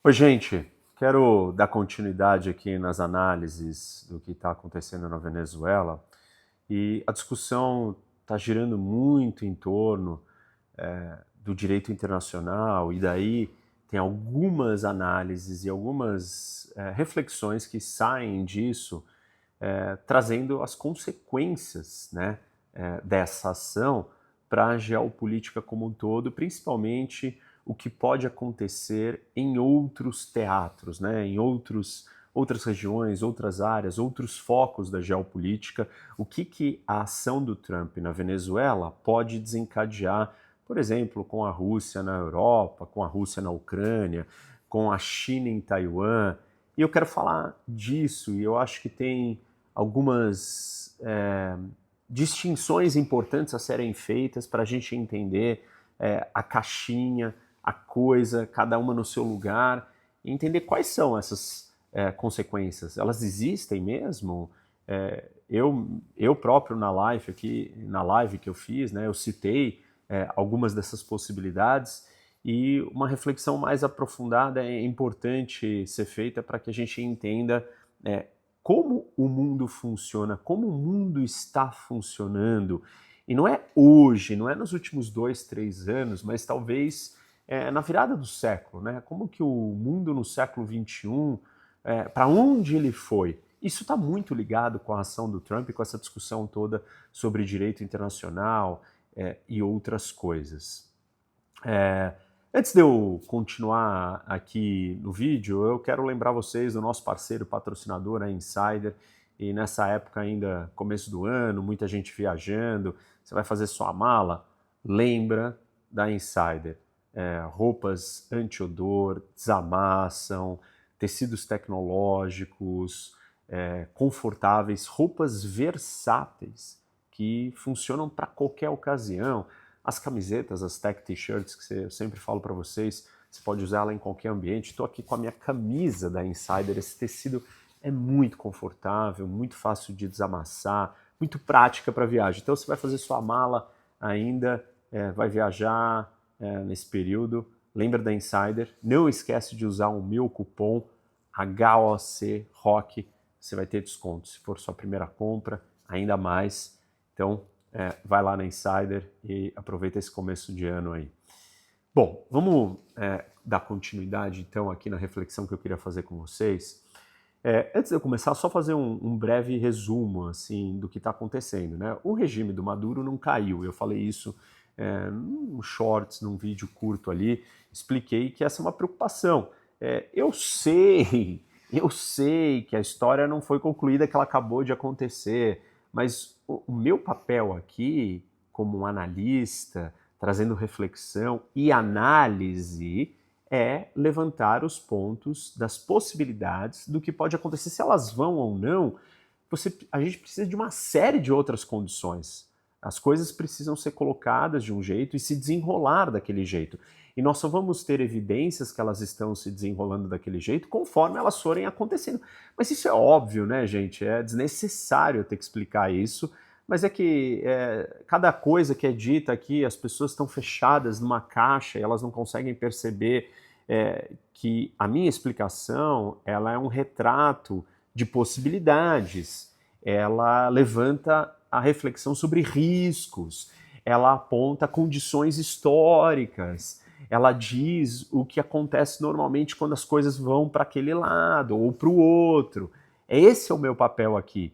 Oi, gente. Quero dar continuidade aqui nas análises do que está acontecendo na Venezuela. E a discussão está girando muito em torno do direito internacional, e daí tem algumas análises e algumas reflexões que saem disso, trazendo as consequências, né, dessa ação para a geopolítica como um todo, principalmente o que pode acontecer em outros teatros, né, em outras regiões, outras áreas, outros focos da geopolítica, o que a ação do Trump na Venezuela pode desencadear, por exemplo, com a Rússia na Europa, com a Rússia na Ucrânia, com a China em Taiwan. E eu quero falar disso, e eu acho que tem algumas distinções importantes a serem feitas para a gente entender a caixinha, a coisa, cada uma no seu lugar, e entender quais são essas consequências. Elas existem mesmo? Eu próprio na live aqui, na live que eu fiz, né, eu citei algumas dessas possibilidades, e uma reflexão mais aprofundada é importante ser feita para que a gente entenda como o mundo funciona, como o mundo está funcionando. E não é hoje, não é nos últimos 2, 3 anos, mas talvez na virada do século, né? Como que o mundo no século XXI, para onde ele foi? Isso está muito ligado com a ação do Trump, com essa discussão toda sobre direito internacional e outras coisas. Antes de eu continuar aqui no vídeo, eu quero lembrar vocês do nosso parceiro patrocinador, a Insider, e nessa época ainda, começo do ano, muita gente viajando, você vai fazer sua mala, lembra da Insider. Roupas anti-odor, desamassam, tecidos tecnológicos, confortáveis, roupas versáteis, que funcionam para qualquer ocasião. As camisetas, as tech t-shirts, que eu sempre falo para vocês, você pode usar ela em qualquer ambiente. Estou aqui com a minha camisa da Insider. Esse tecido é muito confortável, muito fácil de desamassar, muito prática para viagem. Então você vai fazer sua mala ainda, vai viajar nesse período, lembra da Insider. Não esquece de usar o meu cupom HOC ROCK, você vai ter desconto. Se for sua primeira compra, ainda mais. Então, vai lá na Insider e aproveita esse começo de ano aí. Bom, vamos dar continuidade então aqui na reflexão que eu queria fazer com vocês. Antes de eu começar, só fazer um breve resumo assim do que está acontecendo, né? O regime do Maduro não caiu. Eu falei isso num shorts, num vídeo curto ali, expliquei que essa é uma preocupação. Eu sei que a história não foi concluída, que ela acabou de acontecer, mas o meu papel aqui, como um analista, trazendo reflexão e análise, é levantar os pontos das possibilidades do que pode acontecer, se elas vão ou não. A gente precisa de uma série de outras condições. As coisas precisam ser colocadas de um jeito e se desenrolar daquele jeito. E nós só vamos ter evidências que elas estão se desenrolando daquele jeito conforme elas forem acontecendo. Mas isso é óbvio, né, gente? É desnecessário eu ter que explicar isso. Mas é que cada coisa que é dita aqui, as pessoas estão fechadas numa caixa e elas não conseguem perceber que a minha explicação ela é um retrato de possibilidades. Ela levanta a reflexão sobre riscos, ela aponta condições históricas, ela diz o que acontece normalmente quando as coisas vão para aquele lado ou para o outro. Esse é o meu papel aqui,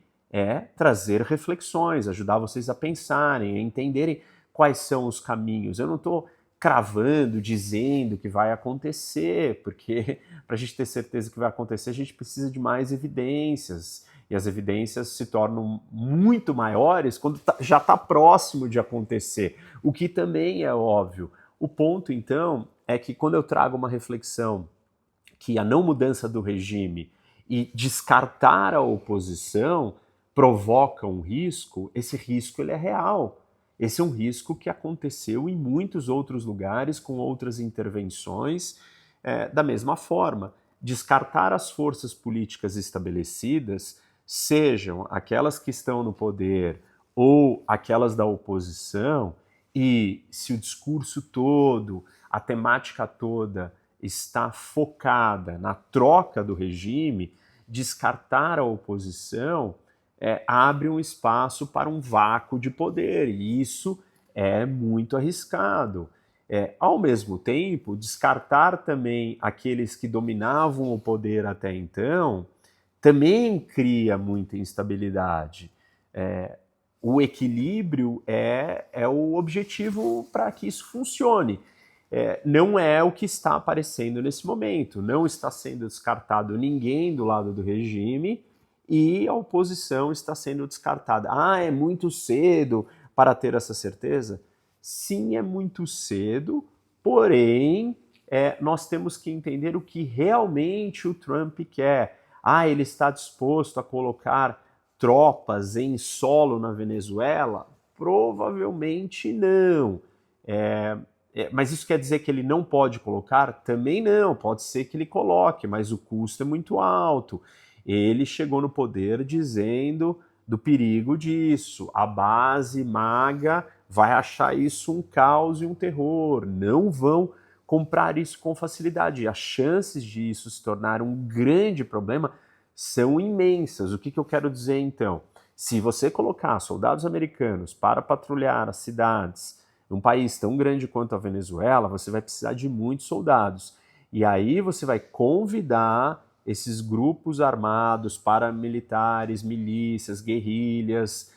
trazer reflexões, ajudar vocês a pensarem, a entenderem quais são os caminhos. Eu não estou cravando, dizendo que vai acontecer, porque para a gente ter certeza que vai acontecer, a gente precisa de mais evidências. E as evidências se tornam muito maiores quando já está próximo de acontecer, o que também é óbvio. O ponto, então, é que quando eu trago uma reflexão que a não mudança do regime e descartar a oposição provoca um risco, esse risco ele é real. Esse é um risco que aconteceu em muitos outros lugares com outras intervenções da mesma forma. Descartar as forças políticas estabelecidas, sejam aquelas que estão no poder ou aquelas da oposição, e se o discurso todo, a temática toda está focada na troca do regime, descartar a oposição abre um espaço para um vácuo de poder, e isso é muito arriscado. Ao mesmo tempo, descartar também aqueles que dominavam o poder até então também cria muita instabilidade. O equilíbrio é o objetivo para que isso funcione. Não é o que está aparecendo nesse momento. Não está sendo descartado ninguém do lado do regime e a oposição está sendo descartada. É muito cedo para ter essa certeza? Sim, é muito cedo, porém, nós temos que entender o que realmente o Trump quer. Ele está disposto a colocar tropas em solo na Venezuela? Provavelmente não. Mas isso quer dizer que ele não pode colocar? Também não, pode ser que ele coloque, mas o custo é muito alto. Ele chegou no poder dizendo do perigo disso. A base MAGA vai achar isso um caos e um terror. Não vão comprar isso com facilidade. As chances de isso se tornar um grande problema são imensas. O que eu quero dizer então? Se você colocar soldados americanos para patrulhar as cidades num país tão grande quanto a Venezuela, você vai precisar de muitos soldados. E aí você vai convidar esses grupos armados, paramilitares, milícias, guerrilhas,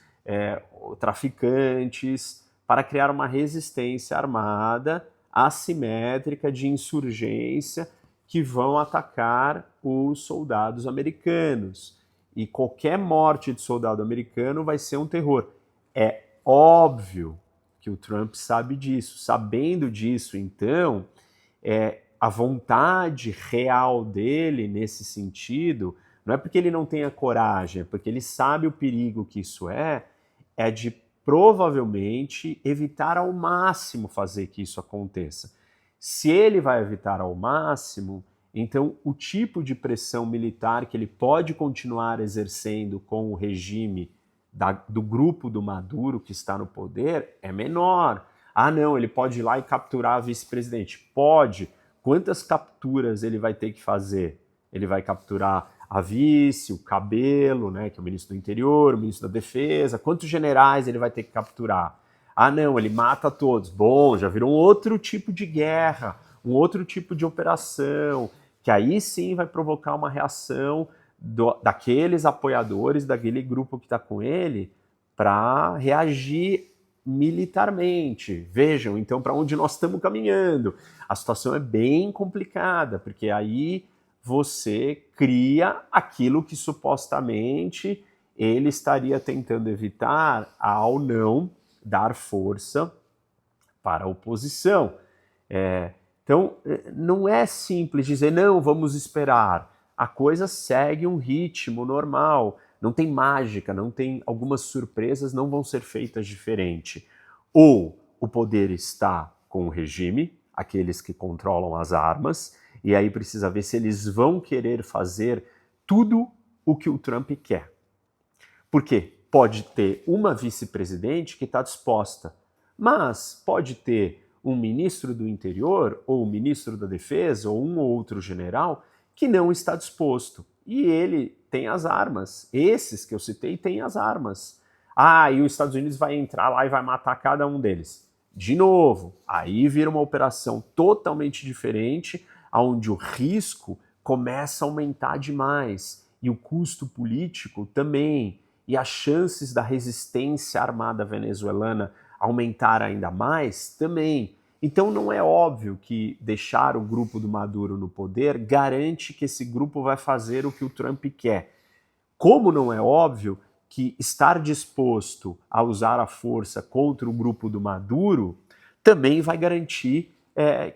traficantes, para criar uma resistência armada assimétrica de insurgência que vão atacar os soldados americanos. E qualquer morte de soldado americano vai ser um terror. É óbvio que o Trump sabe disso. Sabendo disso, então, a vontade real dele nesse sentido, não é porque ele não tenha coragem, é porque ele sabe o perigo que isso é de provavelmente evitar ao máximo fazer que isso aconteça. Se ele vai evitar ao máximo, então o tipo de pressão militar que ele pode continuar exercendo com o regime do grupo do Maduro que está no poder é menor. Não, ele pode ir lá e capturar a vice-presidente. Pode. Quantas capturas ele vai ter que fazer? Ele vai capturar a vice, o Cabelo, né, que é o ministro do Interior, o ministro da Defesa. Quantos generais ele vai ter que capturar? Não, ele mata todos. Bom, já virou um outro tipo de guerra, um outro tipo de operação, que aí sim vai provocar uma reação daqueles apoiadores, daquele grupo que está com ele, para reagir militarmente. Vejam, então, para onde nós estamos caminhando. A situação é bem complicada, porque aí você cria aquilo que supostamente ele estaria tentando evitar ao não dar força para a oposição. Então, não é simples dizer, não, vamos esperar. A coisa segue um ritmo normal, não tem mágica, não tem algumas surpresas, não vão ser feitas diferente. Ou o poder está com o regime, aqueles que controlam as armas, e aí precisa ver se eles vão querer fazer tudo o que o Trump quer. Porque pode ter uma vice-presidente que está disposta, mas pode ter um ministro do Interior, ou um ministro da Defesa, ou um ou outro general, que não está disposto. E ele tem as armas. Esses que eu citei têm as armas. E os Estados Unidos vai entrar lá e vai matar cada um deles. De novo, aí vira uma operação totalmente diferente, onde o risco começa a aumentar demais. E o custo político também. E as chances da resistência armada venezuelana aumentar ainda mais também. Então não é óbvio que deixar o grupo do Maduro no poder garante que esse grupo vai fazer o que o Trump quer. Como não é óbvio que estar disposto a usar a força contra o grupo do Maduro também vai garantir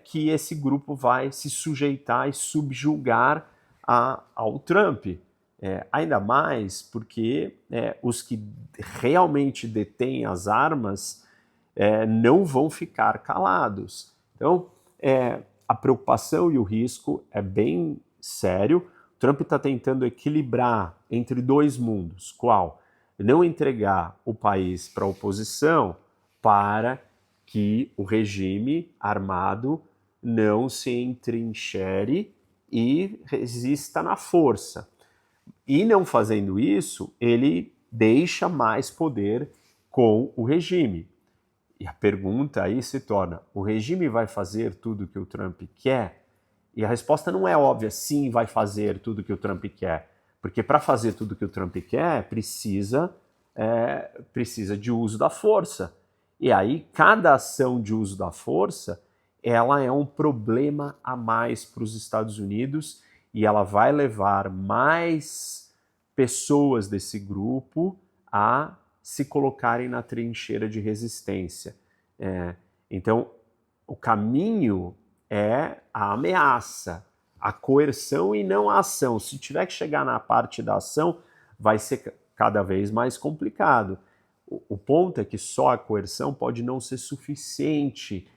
que esse grupo vai se sujeitar e subjugar ao Trump. Ainda mais porque os que realmente detêm as armas não vão ficar calados. Então, a preocupação e o risco é bem sério. O Trump está tentando equilibrar entre dois mundos. Qual? Não entregar o país para a oposição para que o regime armado não se entrincheire e resista na força. E não fazendo isso, ele deixa mais poder com o regime. E a pergunta aí se torna: o regime vai fazer tudo que o Trump quer? E a resposta não é óbvia, sim, vai fazer tudo que o Trump quer. Porque para fazer tudo que o Trump quer, precisa de uso da força. E aí, cada ação de uso da força, ela é um problema a mais para os Estados Unidos e ela vai levar mais pessoas desse grupo a se colocarem na trincheira de resistência. Então, o caminho é a ameaça, a coerção e não a ação. Se tiver que chegar na parte da ação, vai ser cada vez mais complicado. O ponto é que só a coerção pode não ser suficiente,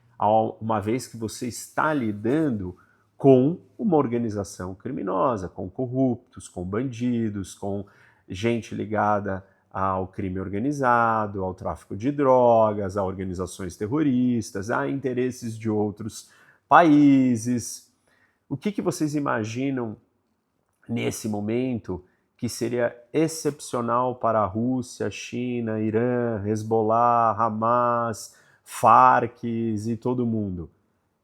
uma vez que você está lidando com uma organização criminosa, com corruptos, com bandidos, com gente ligada ao crime organizado, ao tráfico de drogas, a organizações terroristas, a interesses de outros países. O que vocês imaginam nesse momento que seria excepcional para a Rússia, China, Irã, Hezbollah, Hamas, Farc e todo mundo?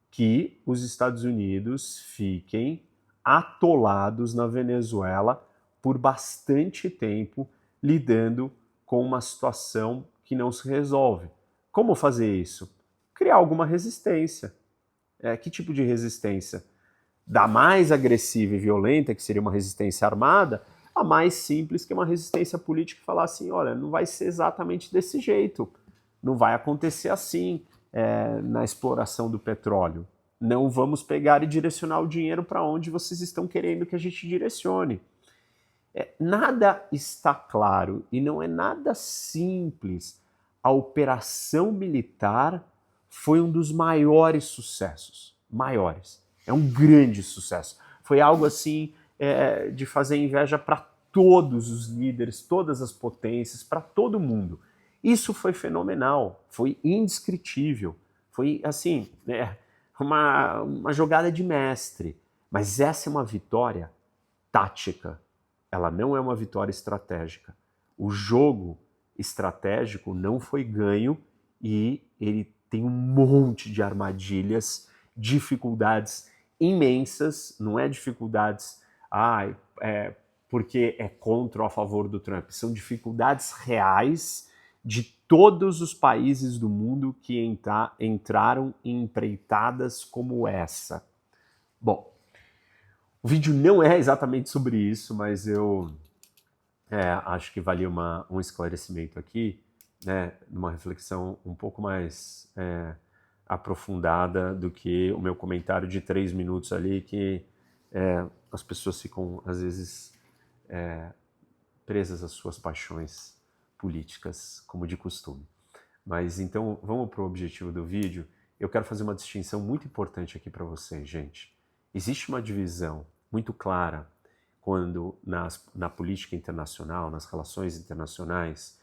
Que os Estados Unidos fiquem atolados na Venezuela por bastante tempo, lidando com uma situação que não se resolve. Como fazer isso? Criar alguma resistência. Que tipo de resistência? Da mais agressiva e violenta, que seria uma resistência armada, a mais simples, que é uma resistência política, e falar assim, olha, não vai ser exatamente desse jeito, não vai acontecer assim na exploração do petróleo. Não vamos pegar e direcionar o dinheiro para onde vocês estão querendo que a gente direcione. Nada está claro e não é nada simples. A operação militar foi um dos maiores sucessos. Maiores. É um grande sucesso. Foi algo assim de fazer inveja para todos os líderes, todas as potências, para todo mundo. Isso foi fenomenal, foi indescritível, foi assim, uma jogada de mestre. Mas essa é uma vitória tática, ela não é uma vitória estratégica. O jogo estratégico não foi ganho e ele tem um monte de armadilhas, dificuldades imensas, não é dificuldades porque é contra ou a favor do Trump, são dificuldades reais de todos os países do mundo que entraram em empreitadas como essa. Bom, o vídeo não é exatamente sobre isso, mas eu acho que valia um esclarecimento aqui, né, uma reflexão um pouco mais aprofundada do que o meu comentário de 3 minutos ali, que as pessoas ficam, às vezes, presas às suas paixões políticas, como de costume. Mas então, vamos para o objetivo do vídeo. Eu quero fazer uma distinção muito importante aqui para vocês, gente. Existe uma divisão muito clara quando na política internacional, nas relações internacionais,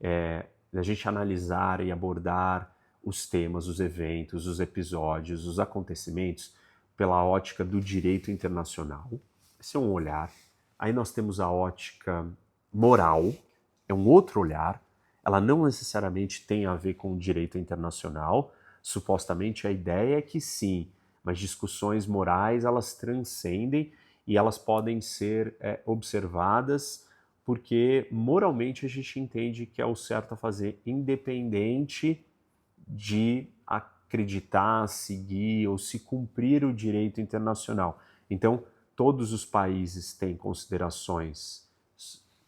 a gente analisar e abordar os temas, os eventos, os episódios, os acontecimentos pela ótica do direito internacional. Esse é um olhar. Aí nós temos a ótica moral, é um outro olhar. Ela não necessariamente tem a ver com o direito internacional. Supostamente a ideia é que sim, mas discussões morais elas transcendem e elas podem ser observadas porque moralmente a gente entende que é o certo a fazer, independente de acreditar, seguir ou se cumprir o direito internacional. Então, todos os países têm considerações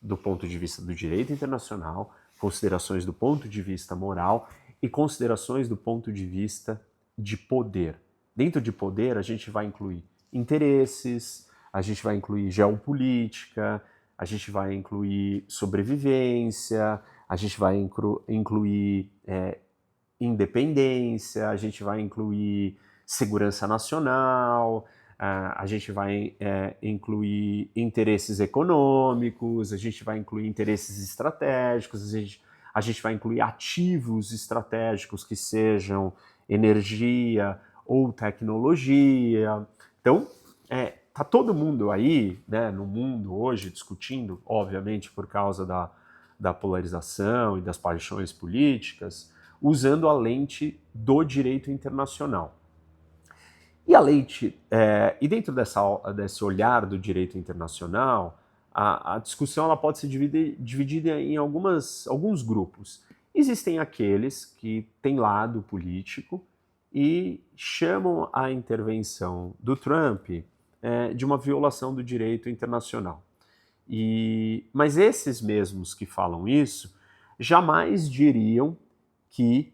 do ponto de vista do direito internacional, considerações do ponto de vista moral e considerações do ponto de vista de poder. Dentro de poder, a gente vai incluir interesses, a gente vai incluir geopolítica, a gente vai incluir sobrevivência, a gente vai incluir independência, a gente vai incluir segurança nacional, a gente vai incluir interesses econômicos, a gente vai incluir interesses estratégicos, a gente vai incluir ativos estratégicos que sejam energia ou tecnologia. Então, tá todo mundo aí, né, no mundo hoje discutindo, obviamente por causa da polarização e das paixões políticas, usando a lente do direito internacional. E a lente, e dentro desse olhar do direito internacional, a discussão ela pode ser dividida em alguns grupos. Existem aqueles que têm lado político e chamam a intervenção do Trump de uma violação do direito internacional. Mas esses mesmos que falam isso jamais diriam que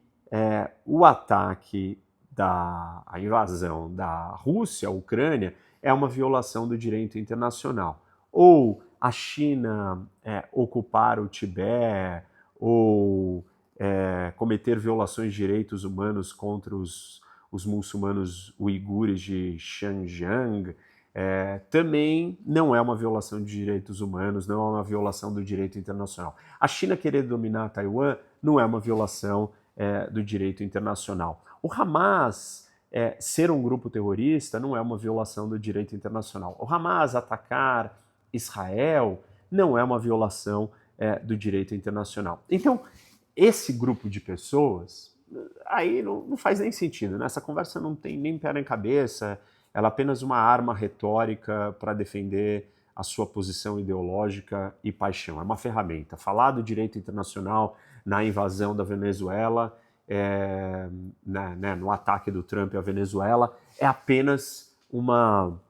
o ataque a invasão da Rússia à Ucrânia é uma violação do direito internacional. Ou a China ocupar o Tibete, ou cometer violações de direitos humanos contra os muçulmanos uigures de Xinjiang, também não é uma violação de direitos humanos, não é uma violação do direito internacional. A China querer dominar Taiwan não é uma violação do direito internacional. O Hamas ser um grupo terrorista não é uma violação do direito internacional. O Hamas atacar Israel não é uma violação do direito internacional. Então, esse grupo de pessoas, aí não faz nem sentido, né? Essa conversa não tem nem pé nem cabeça, ela é apenas uma arma retórica para defender a sua posição ideológica e paixão. É uma ferramenta. Falar do direito internacional na invasão da Venezuela, no ataque do Trump à Venezuela, é apenas uma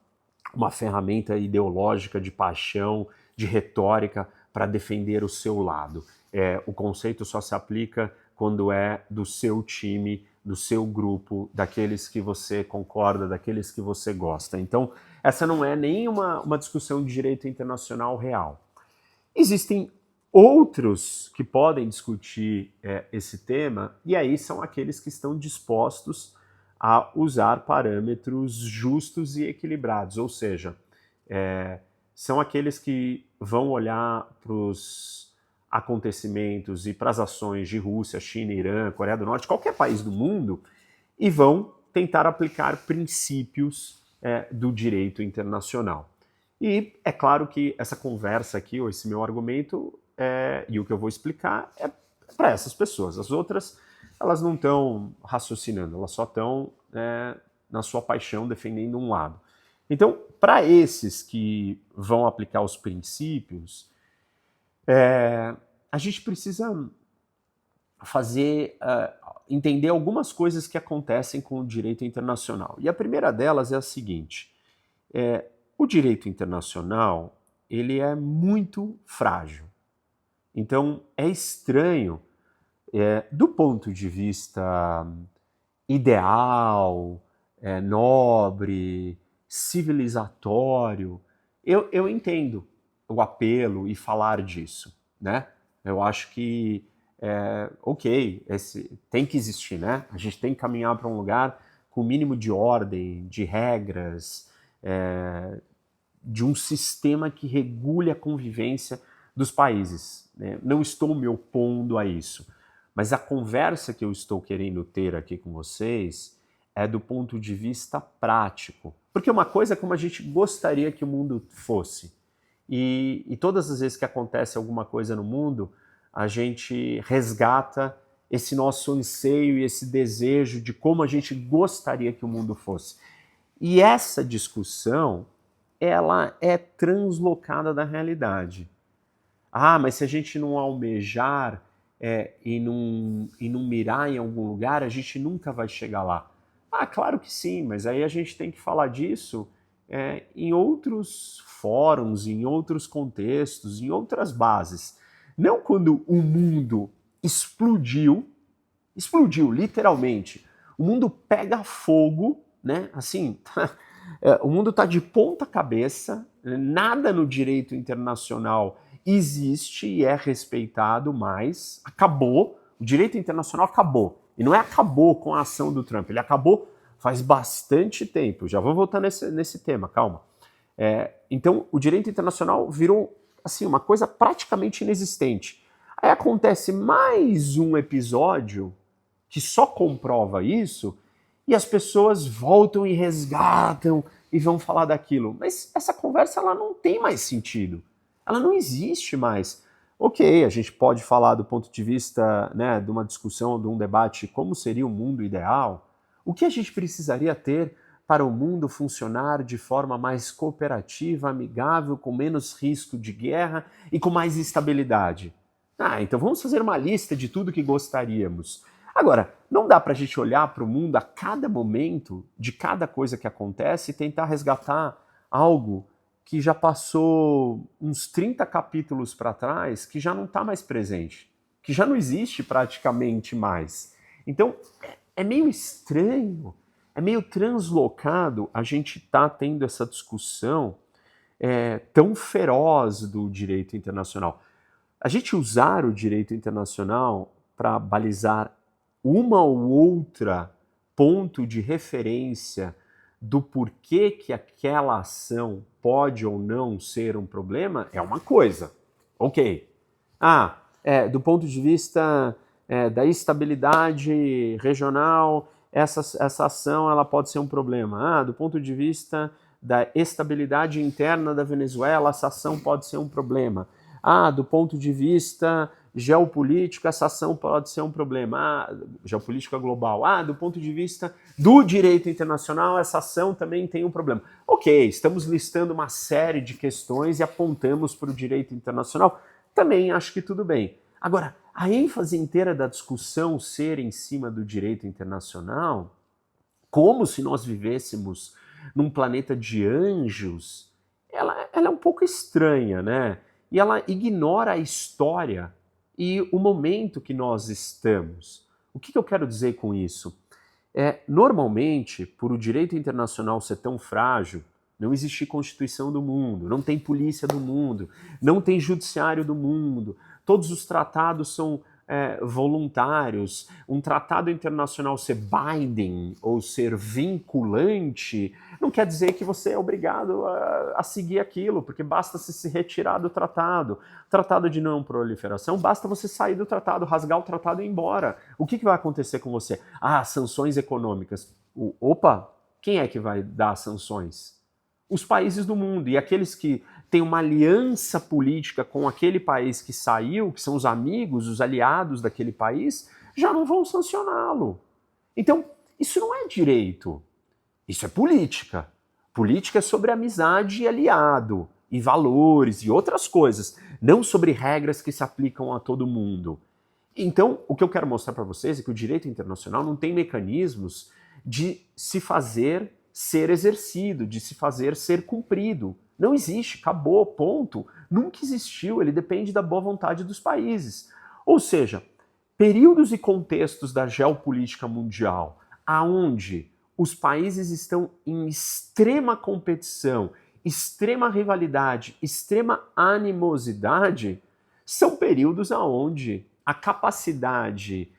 ferramenta ideológica de paixão, de retórica para defender o seu lado. O conceito só se aplica quando é do seu time, do seu grupo, daqueles que você concorda, daqueles que você gosta. Então, essa não é nem uma discussão de direito internacional real. Existem outros que podem discutir esse tema, e aí são aqueles que estão dispostos a usar parâmetros justos e equilibrados, ou seja, são aqueles que vão olhar para os acontecimentos e para as ações de Rússia, China, Irã, Coreia do Norte, qualquer país do mundo, e vão tentar aplicar princípios do direito internacional. E é claro que essa conversa aqui, ou esse meu argumento, e o que eu vou explicar, é para essas pessoas. As outras, elas não estão raciocinando, elas só estão na sua paixão defendendo um lado. Então, para esses que vão aplicar os princípios, a gente precisa entender algumas coisas que acontecem com o direito internacional. E a primeira delas é a seguinte: o direito internacional ele é muito frágil. Então é estranho, do ponto de vista ideal, nobre, civilizatório, eu entendo o apelo e falar disso, né? Eu acho que, ok, tem que existir, né? A gente tem que caminhar para um lugar com o mínimo de ordem, de regras, de um sistema que regule a convivência dos países, né? Não estou me opondo a isso, mas a conversa que eu estou querendo ter aqui com vocês é do ponto de vista prático. Porque uma coisa é como a gente gostaria que o mundo fosse. E todas as vezes que acontece alguma coisa no mundo, a gente resgata esse nosso anseio e esse desejo de como a gente gostaria que o mundo fosse. E essa discussão, ela é translocada da realidade. Ah, mas se a gente não almejar e não mirar em algum lugar, a gente nunca vai chegar lá. Ah, claro que sim, mas aí a gente tem que falar disso em outros fóruns, em outros contextos, em outras bases. Não quando o mundo explodiu literalmente. O mundo pega fogo, né? Assim, o mundo está de ponta cabeça, nada no direito internacional existe e é respeitado mais, acabou, o direito internacional acabou. E não é acabou com a ação do Trump, ele acabou faz bastante tempo. Já vou voltar nesse tema, calma. Então, o direito internacional virou assim, uma coisa praticamente inexistente. Aí acontece mais um episódio que só comprova isso, e as pessoas voltam e resgatam e vão falar daquilo. Mas essa conversa ela não tem mais sentido. Ela não existe mais. Ok, a gente pode falar do ponto de vista, né, de uma discussão, de um debate, como seria o mundo ideal. O que a gente precisaria ter para o mundo funcionar de forma mais cooperativa, amigável, com menos risco de guerra e com mais estabilidade? Então vamos fazer uma lista de tudo que gostaríamos. Agora, não dá para a gente olhar para o mundo a cada momento, de cada coisa que acontece, e tentar resgatar algo que já passou uns 30 capítulos para trás, que já não está mais presente, que já não existe praticamente mais. Então, é meio estranho, é meio translocado a gente estar tendo essa discussão tão feroz do direito internacional. A gente usar o direito internacional para balizar uma ou outra ponto de referência do porquê que aquela ação pode ou não ser um problema é uma coisa. Ok. Do ponto de vista da estabilidade regional, essa ação ela pode ser um problema. Do ponto de vista da estabilidade interna da Venezuela, essa ação pode ser um problema. Do ponto de vista geopolítico, essa ação pode ser um problema. Geopolítica global. Do ponto de vista do direito internacional, essa ação também tem um problema. Ok, estamos listando uma série de questões e apontamos para o direito internacional. Também acho que tudo bem. Agora, a ênfase inteira da discussão ser em cima do direito internacional, como se nós vivêssemos num planeta de anjos, ela é um pouco estranha, né? E ela ignora a história e o momento que nós estamos. O que eu quero dizer com isso? Normalmente, por o direito internacional ser tão frágil, não existe Constituição do mundo, não tem polícia do mundo, não tem judiciário do mundo, todos os tratados são voluntários. Um tratado internacional ser binding ou ser vinculante não quer dizer que você é obrigado a seguir aquilo, porque basta se retirar do tratado. Tratado de não proliferação, basta você sair do tratado, rasgar o tratado e ir embora. O que vai acontecer com você? Sanções econômicas. Opa, quem é que vai dar sanções? Os países do mundo. E aqueles que têm uma aliança política com aquele país que saiu, que são os amigos, os aliados daquele país, já não vão sancioná-lo. Então, isso não é direito. Isso é política. Política é sobre amizade e aliado, e valores e outras coisas, não sobre regras que se aplicam a todo mundo. Então, o que eu quero mostrar para vocês é que o direito internacional não tem mecanismos de se fazer ser exercido, de se fazer ser cumprido. Não existe, acabou, ponto. Nunca existiu, ele depende da boa vontade dos países. Ou seja, períodos e contextos da geopolítica mundial, aonde os países estão em extrema competição, extrema rivalidade, extrema animosidade, são períodos aonde a capacidade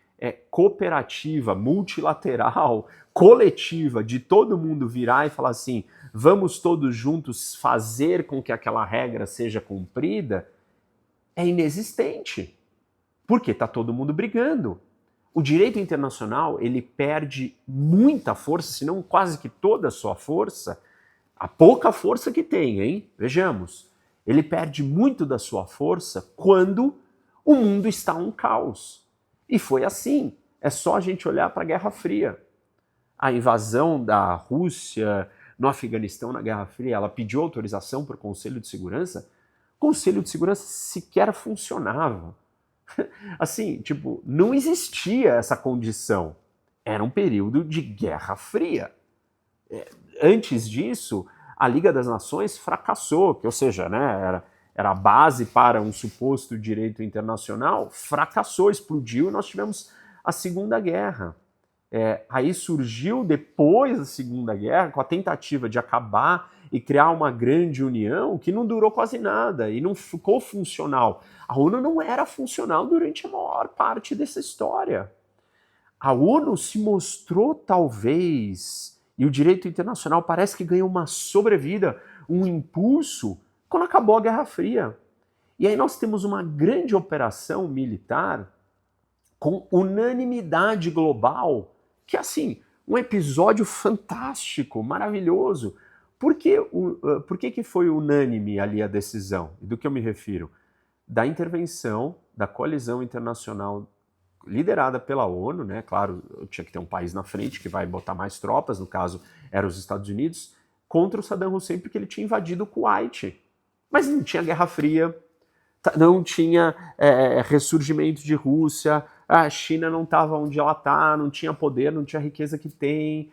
cooperativa, multilateral, coletiva, de todo mundo virar e falar assim, vamos todos juntos fazer com que aquela regra seja cumprida, é inexistente. Porque está todo mundo brigando. O direito internacional, ele perde muita força, se não quase que toda a sua força, a pouca força que tem, hein? Vejamos. Ele perde muito da sua força quando o mundo está um caos. E foi assim. É só a gente olhar para a Guerra Fria. A invasão da Rússia no Afeganistão na Guerra Fria, ela pediu autorização para o Conselho de Segurança. O Conselho de Segurança sequer funcionava. Assim, não existia essa condição. Era um período de Guerra Fria. Antes disso, a Liga das Nações fracassou, ou seja, né, era a base para um suposto direito internacional, fracassou, explodiu e nós tivemos a Segunda Guerra. Aí surgiu, depois da Segunda Guerra, com a tentativa de acabar e criar uma grande união que não durou quase nada e não ficou funcional. A ONU não era funcional durante a maior parte dessa história. A ONU se mostrou, talvez, e o direito internacional parece que ganhou uma sobrevida, um impulso, quando acabou a Guerra Fria. E aí nós temos uma grande operação militar com unanimidade global, que assim, um episódio fantástico, maravilhoso. Por que foi unânime ali a decisão? E do que eu me refiro? Da intervenção da coalizão internacional liderada pela ONU, né? Claro, tinha que ter um país na frente que vai botar mais tropas, no caso eram os Estados Unidos, contra o Saddam Hussein porque ele tinha invadido o Kuwait. Mas não tinha Guerra Fria, não tinha ressurgimento de Rússia, a China não estava onde ela está, não tinha poder, não tinha a riqueza que tem,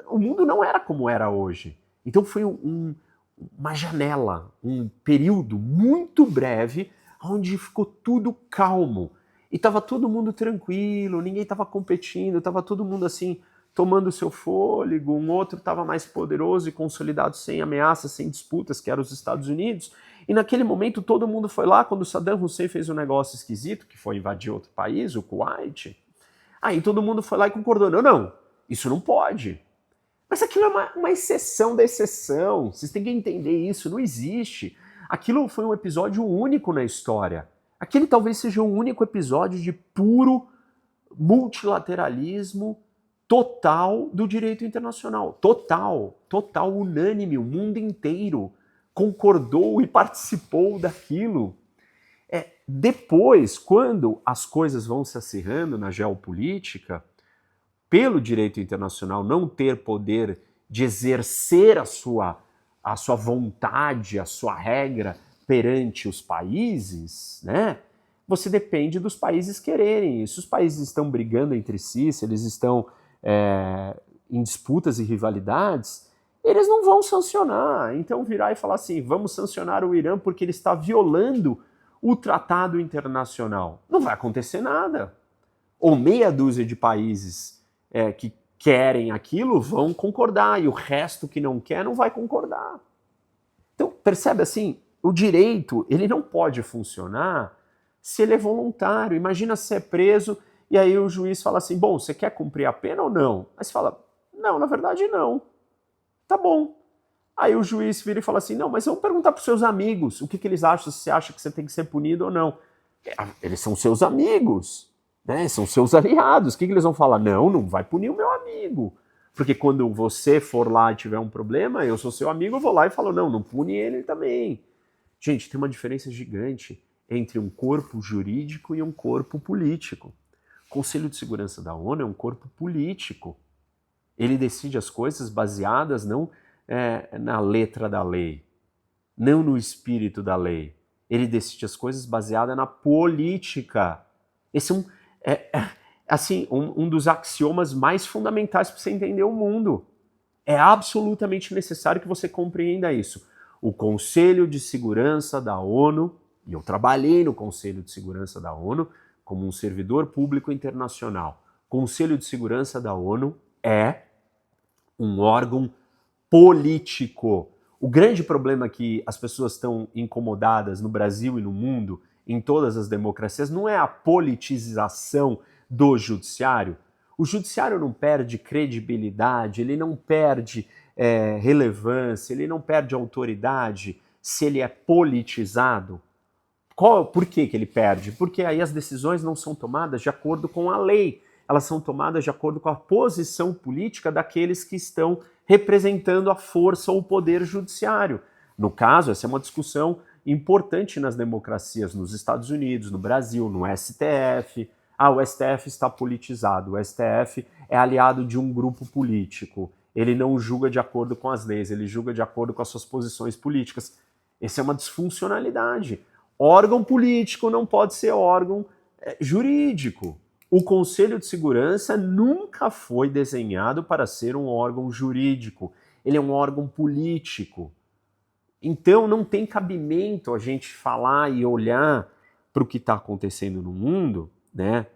o mundo não era como era hoje. Então foi uma janela, um período muito breve onde ficou tudo calmo. E estava todo mundo tranquilo, ninguém estava competindo, estava todo mundo assim, tomando seu fôlego, um outro estava mais poderoso e consolidado sem ameaças, sem disputas, que eram os Estados Unidos. E naquele momento todo mundo foi lá, quando Saddam Hussein fez um negócio esquisito, que foi invadir outro país, o Kuwait, aí todo mundo foi lá e concordou, não, isso não pode. Mas aquilo é uma exceção da exceção, vocês têm que entender isso, não existe. Aquilo foi um episódio único na história. Aquele talvez seja o único episódio de puro multilateralismo total do direito internacional. Total, unânime, o mundo inteiro concordou e participou daquilo. Depois, quando as coisas vão se acirrando na geopolítica, pelo direito internacional não ter poder de exercer a sua vontade, a sua regra perante os países, né? Você depende dos países quererem. Se os países estão brigando entre si, se eles estão em disputas e rivalidades, eles não vão sancionar. Então virar e falar assim, vamos sancionar o Irã porque ele está violando o tratado internacional. Não vai acontecer nada. Ou meia dúzia de países que querem aquilo vão concordar e o resto que não quer não vai concordar. Então, percebe assim, o direito ele não pode funcionar se ele é voluntário. Imagina se é preso e aí o juiz fala assim, bom, você quer cumprir a pena ou não? Aí você fala, não, na verdade não. Tá bom. Aí o juiz vira e fala assim, não, mas vamos perguntar para os seus amigos o que eles acham, se você acha que você tem que ser punido ou não. Eles são seus amigos. Né, são seus aliados, o que eles vão falar? Não vai punir o meu amigo. Porque quando você for lá e tiver um problema, eu sou seu amigo, eu vou lá e falo, não pune ele também. Gente, tem uma diferença gigante entre um corpo jurídico e um corpo político. O Conselho de Segurança da ONU é um corpo político. Ele decide as coisas baseadas não na letra da lei, não no espírito da lei. Ele decide as coisas baseadas na política. Esse assim, um dos axiomas mais fundamentais para você entender o mundo. É absolutamente necessário que você compreenda isso. O Conselho de Segurança da ONU, e eu trabalhei no Conselho de Segurança da ONU como um servidor público internacional. O Conselho de Segurança da ONU é um órgão político. O grande problema que as pessoas estão incomodadas no Brasil e no mundo, em todas as democracias, não é a politização do judiciário. O judiciário não perde credibilidade, ele não perde relevância, ele não perde autoridade se ele é politizado. Por que ele perde? Porque aí as decisões não são tomadas de acordo com a lei, elas são tomadas de acordo com a posição política daqueles que estão representando a força ou o poder judiciário. No caso, essa é uma discussão importante nas democracias, nos Estados Unidos, no Brasil, no STF. O STF está politizado, o STF é aliado de um grupo político. Ele não julga de acordo com as leis, ele julga de acordo com as suas posições políticas. Essa é uma disfuncionalidade. Órgão político não pode ser órgão jurídico. O Conselho de Segurança nunca foi desenhado para ser um órgão jurídico. Ele é um órgão político. Então não tem cabimento a gente falar e olhar para o que está acontecendo no mundo, né,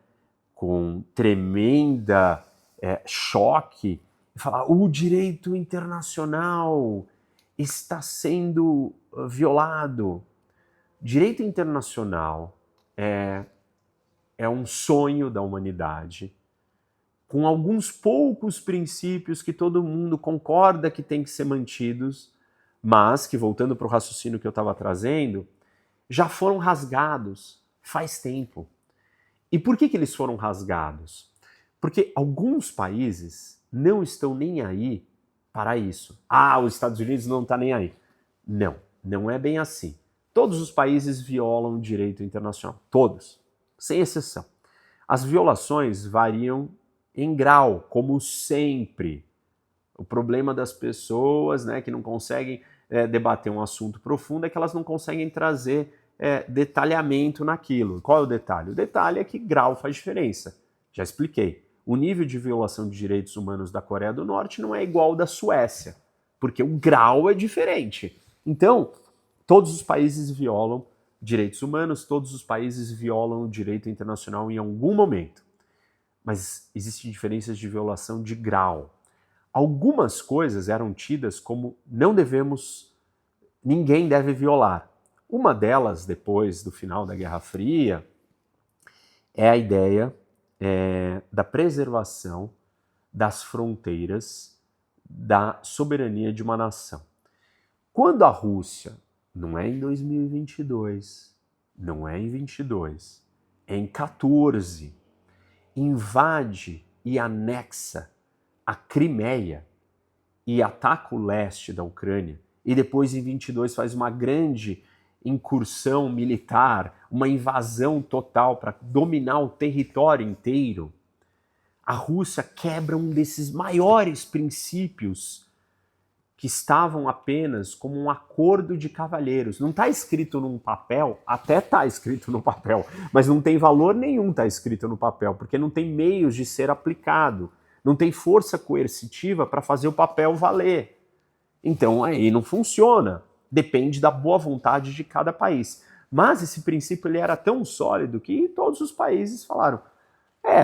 com tremenda choque, e falar o direito internacional está sendo violado. Direito internacional é um sonho da humanidade, com alguns poucos princípios que todo mundo concorda que tem que ser mantidos, mas que, voltando para o raciocínio que eu estava trazendo, já foram rasgados faz tempo. E por que eles foram rasgados? Porque alguns países não estão nem aí para isso. Ah, os Estados Unidos não estão nem aí. Não, não é bem assim. Todos os países violam o direito internacional. Todos, sem exceção. As violações variam em grau, como sempre. O problema das pessoas, né, que não conseguem debater um assunto profundo é que elas não conseguem trazer detalhamento naquilo. Qual é o detalhe? O detalhe é que grau faz diferença. Já expliquei. O nível de violação de direitos humanos da Coreia do Norte não é igual ao da Suécia, porque o grau é diferente. Então, todos os países violam direitos humanos, todos os países violam o direito internacional em algum momento. Mas existem diferenças de violação de grau. Algumas coisas eram tidas como ninguém deve violar. Uma delas, depois do final da Guerra Fria, é a ideia da preservação das fronteiras da soberania de uma nação. Quando a Rússia, não é em 2022, não é em 22, é em 14, invade e anexa a Crimeia e ataca o leste da Ucrânia, e depois em 22 faz uma grande incursão militar, uma invasão total para dominar o território inteiro, a Rússia quebra um desses maiores princípios que estavam apenas como um acordo de cavalheiros. Não está escrito num papel, até está escrito no papel, mas não tem valor nenhum está escrito no papel, porque não tem meios de ser aplicado, não tem força coercitiva para fazer o papel valer. Então aí não funciona, depende da boa vontade de cada país. Mas esse princípio ele era tão sólido que todos os países falaram,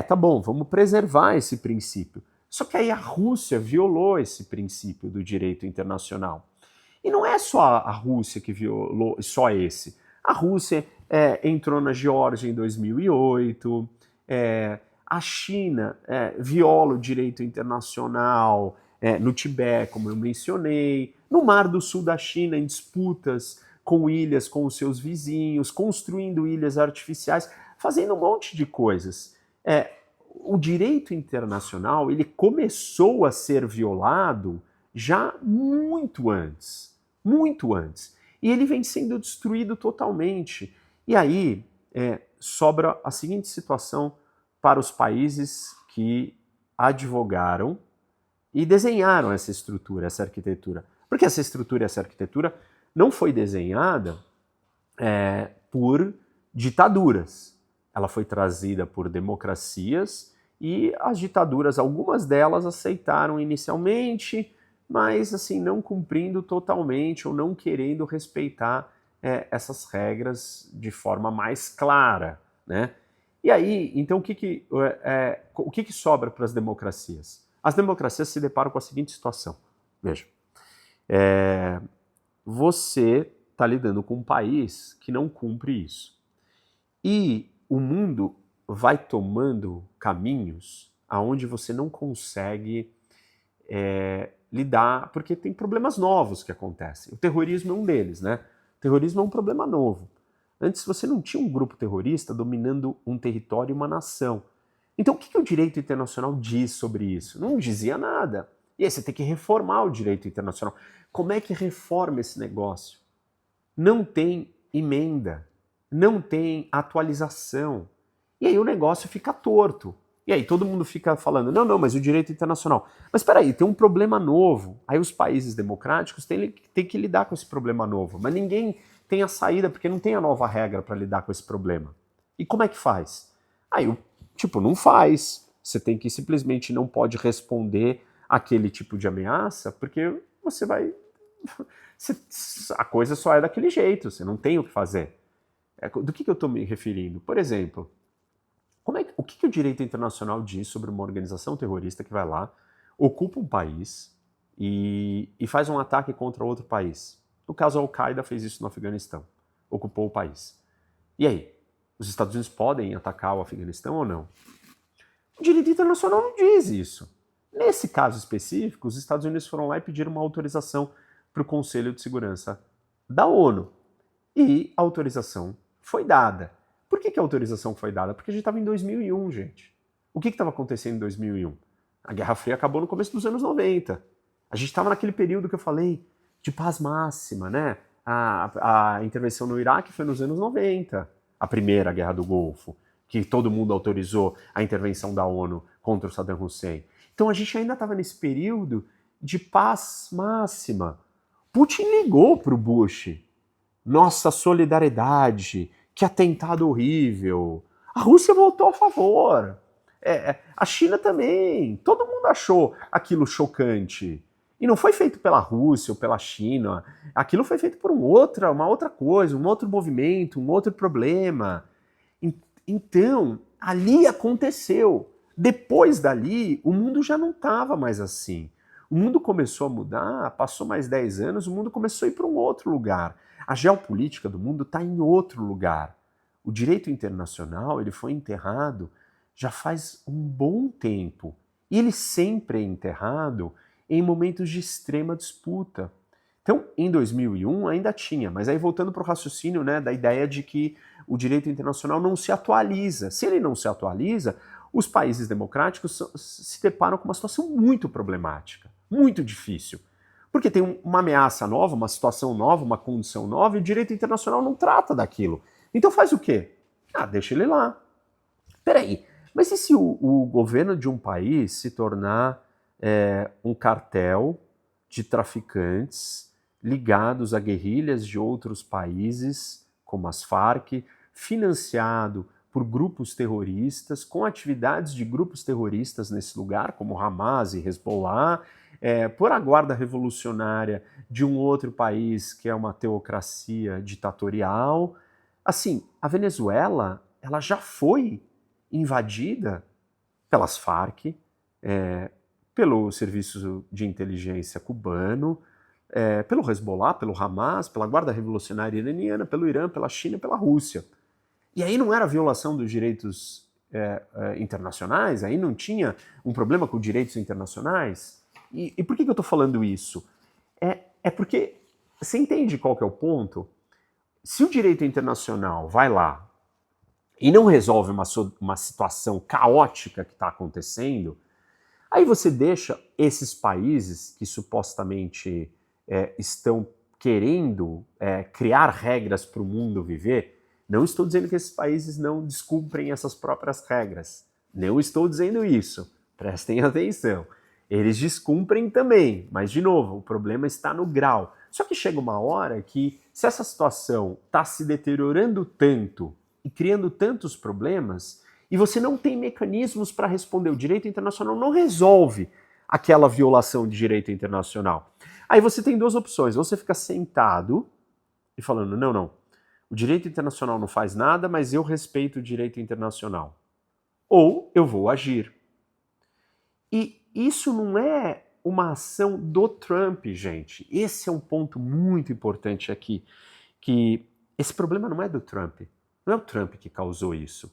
tá bom, vamos preservar esse princípio. Só que aí a Rússia violou esse princípio do direito internacional. E não é só a Rússia que violou, só esse. A Rússia entrou na Geórgia em 2008, a China viola o direito internacional no Tibete, como eu mencionei, no Mar do Sul da China, em disputas com ilhas com os seus vizinhos, construindo ilhas artificiais, fazendo um monte de coisas. O direito internacional ele começou a ser violado já muito antes. E ele vem sendo destruído totalmente. E aí sobra a seguinte situação para os países que advogaram e desenharam essa estrutura, essa arquitetura. Porque essa estrutura e essa arquitetura não foi desenhada por ditaduras. Ela foi trazida por democracias e as ditaduras, algumas delas aceitaram inicialmente, mas assim não cumprindo totalmente ou não querendo respeitar essas regras de forma mais clara, né? E aí, então o que sobra para as democracias? As democracias se deparam com a seguinte situação. Veja, você está lidando com um país que não cumpre isso. E o mundo vai tomando caminhos aonde você não consegue lidar, porque tem problemas novos que acontecem. O terrorismo é um deles, né? O terrorismo é um problema novo. Antes você não tinha um grupo terrorista dominando um território e uma nação. Então o que o direito internacional diz sobre isso? Não dizia nada. E aí você tem que reformar o direito internacional. Como é que reforma esse negócio? Não tem emenda, não tem atualização. E aí o negócio fica torto. E aí todo mundo fica falando, não, mas o direito internacional. Mas espera aí, tem um problema novo. Aí os países democráticos têm que lidar com esse problema novo. Mas ninguém tem a saída, porque não tem a nova regra para lidar com esse problema. E como é que faz? Aí, não faz. Você tem que simplesmente não pode responder aquele tipo de ameaça, porque você vai... a coisa só é daquele jeito, você não tem o que fazer. Do que eu estou me referindo? Por exemplo, o que o direito internacional diz sobre uma organização terrorista que vai lá, ocupa um país e faz um ataque contra outro país? No caso, a Al-Qaeda fez isso no Afeganistão, ocupou o país. E aí? Os Estados Unidos podem atacar o Afeganistão ou não? O direito internacional não diz isso. Nesse caso específico, os Estados Unidos foram lá e pediram uma autorização para o Conselho de Segurança da ONU. E a autorização foi dada. Por que a autorização foi dada? Porque a gente estava em 2001, gente. O que estava acontecendo em 2001? A Guerra Fria acabou no começo dos anos 90. A gente estava naquele período que eu falei de paz máxima, né? A intervenção no Iraque foi nos anos 90, a primeira Guerra do Golfo, que todo mundo autorizou a intervenção da ONU contra o Saddam Hussein. Então a gente ainda estava nesse período de paz máxima. Putin ligou para o Bush. Nossa solidariedade, que atentado horrível. A Rússia voltou a favor. A China também. Todo mundo achou aquilo chocante. E não foi feito pela Rússia ou pela China. Aquilo foi feito por uma outra coisa, um outro movimento, um outro problema. Então, ali aconteceu. Depois dali, o mundo já não estava mais assim. O mundo começou a mudar, passou mais 10 anos, o mundo começou a ir para um outro lugar. A geopolítica do mundo está em outro lugar. O direito internacional ele foi enterrado já faz um bom tempo. E ele sempre é enterrado em momentos de extrema disputa. Então, em 2001 ainda tinha, mas aí voltando para o raciocínio, né, da ideia de que o direito internacional não se atualiza. Se ele não se atualiza, os países democráticos se deparam com uma situação muito problemática, muito difícil. Porque tem uma ameaça nova, uma situação nova, uma condição nova, e o direito internacional não trata daquilo. Então faz o quê? Deixa ele lá. Peraí, mas e se o governo de um país se tornar um cartel de traficantes ligados a guerrilhas de outros países, como as Farc, financiado por grupos terroristas, com atividades de grupos terroristas nesse lugar, como Hamas e Hezbollah, por a guarda revolucionária de um outro país que é uma teocracia ditatorial. Assim, a Venezuela ela já foi invadida pelas Farc, pelo serviço de inteligência cubano, pelo Hezbollah, pelo Hamas, pela guarda revolucionária iraniana, pelo Irã, pela China, pela Rússia. E aí não era violação dos direitos internacionais? Aí não tinha um problema com direitos internacionais? E por que eu estou falando isso? É porque você entende qual que é o ponto? Se o direito internacional vai lá e não resolve uma situação caótica que está acontecendo, aí você deixa esses países que supostamente estão querendo criar regras para o mundo viver. Não estou dizendo que esses países não descumprem essas próprias regras. Não estou dizendo isso. Prestem atenção. Eles descumprem também, mas, de novo, o problema está no grau. Só que chega uma hora que, se essa situação está se deteriorando tanto e criando tantos problemas, e você não tem mecanismos para responder, o direito internacional não resolve aquela violação de direito internacional. Aí você tem duas opções. Ou você fica sentado e falando, não, o direito internacional não faz nada, mas eu respeito o direito internacional. Ou eu vou agir. E isso não é uma ação do Trump, gente. Esse é um ponto muito importante aqui, que esse problema não é do Trump. Não é o Trump que causou isso.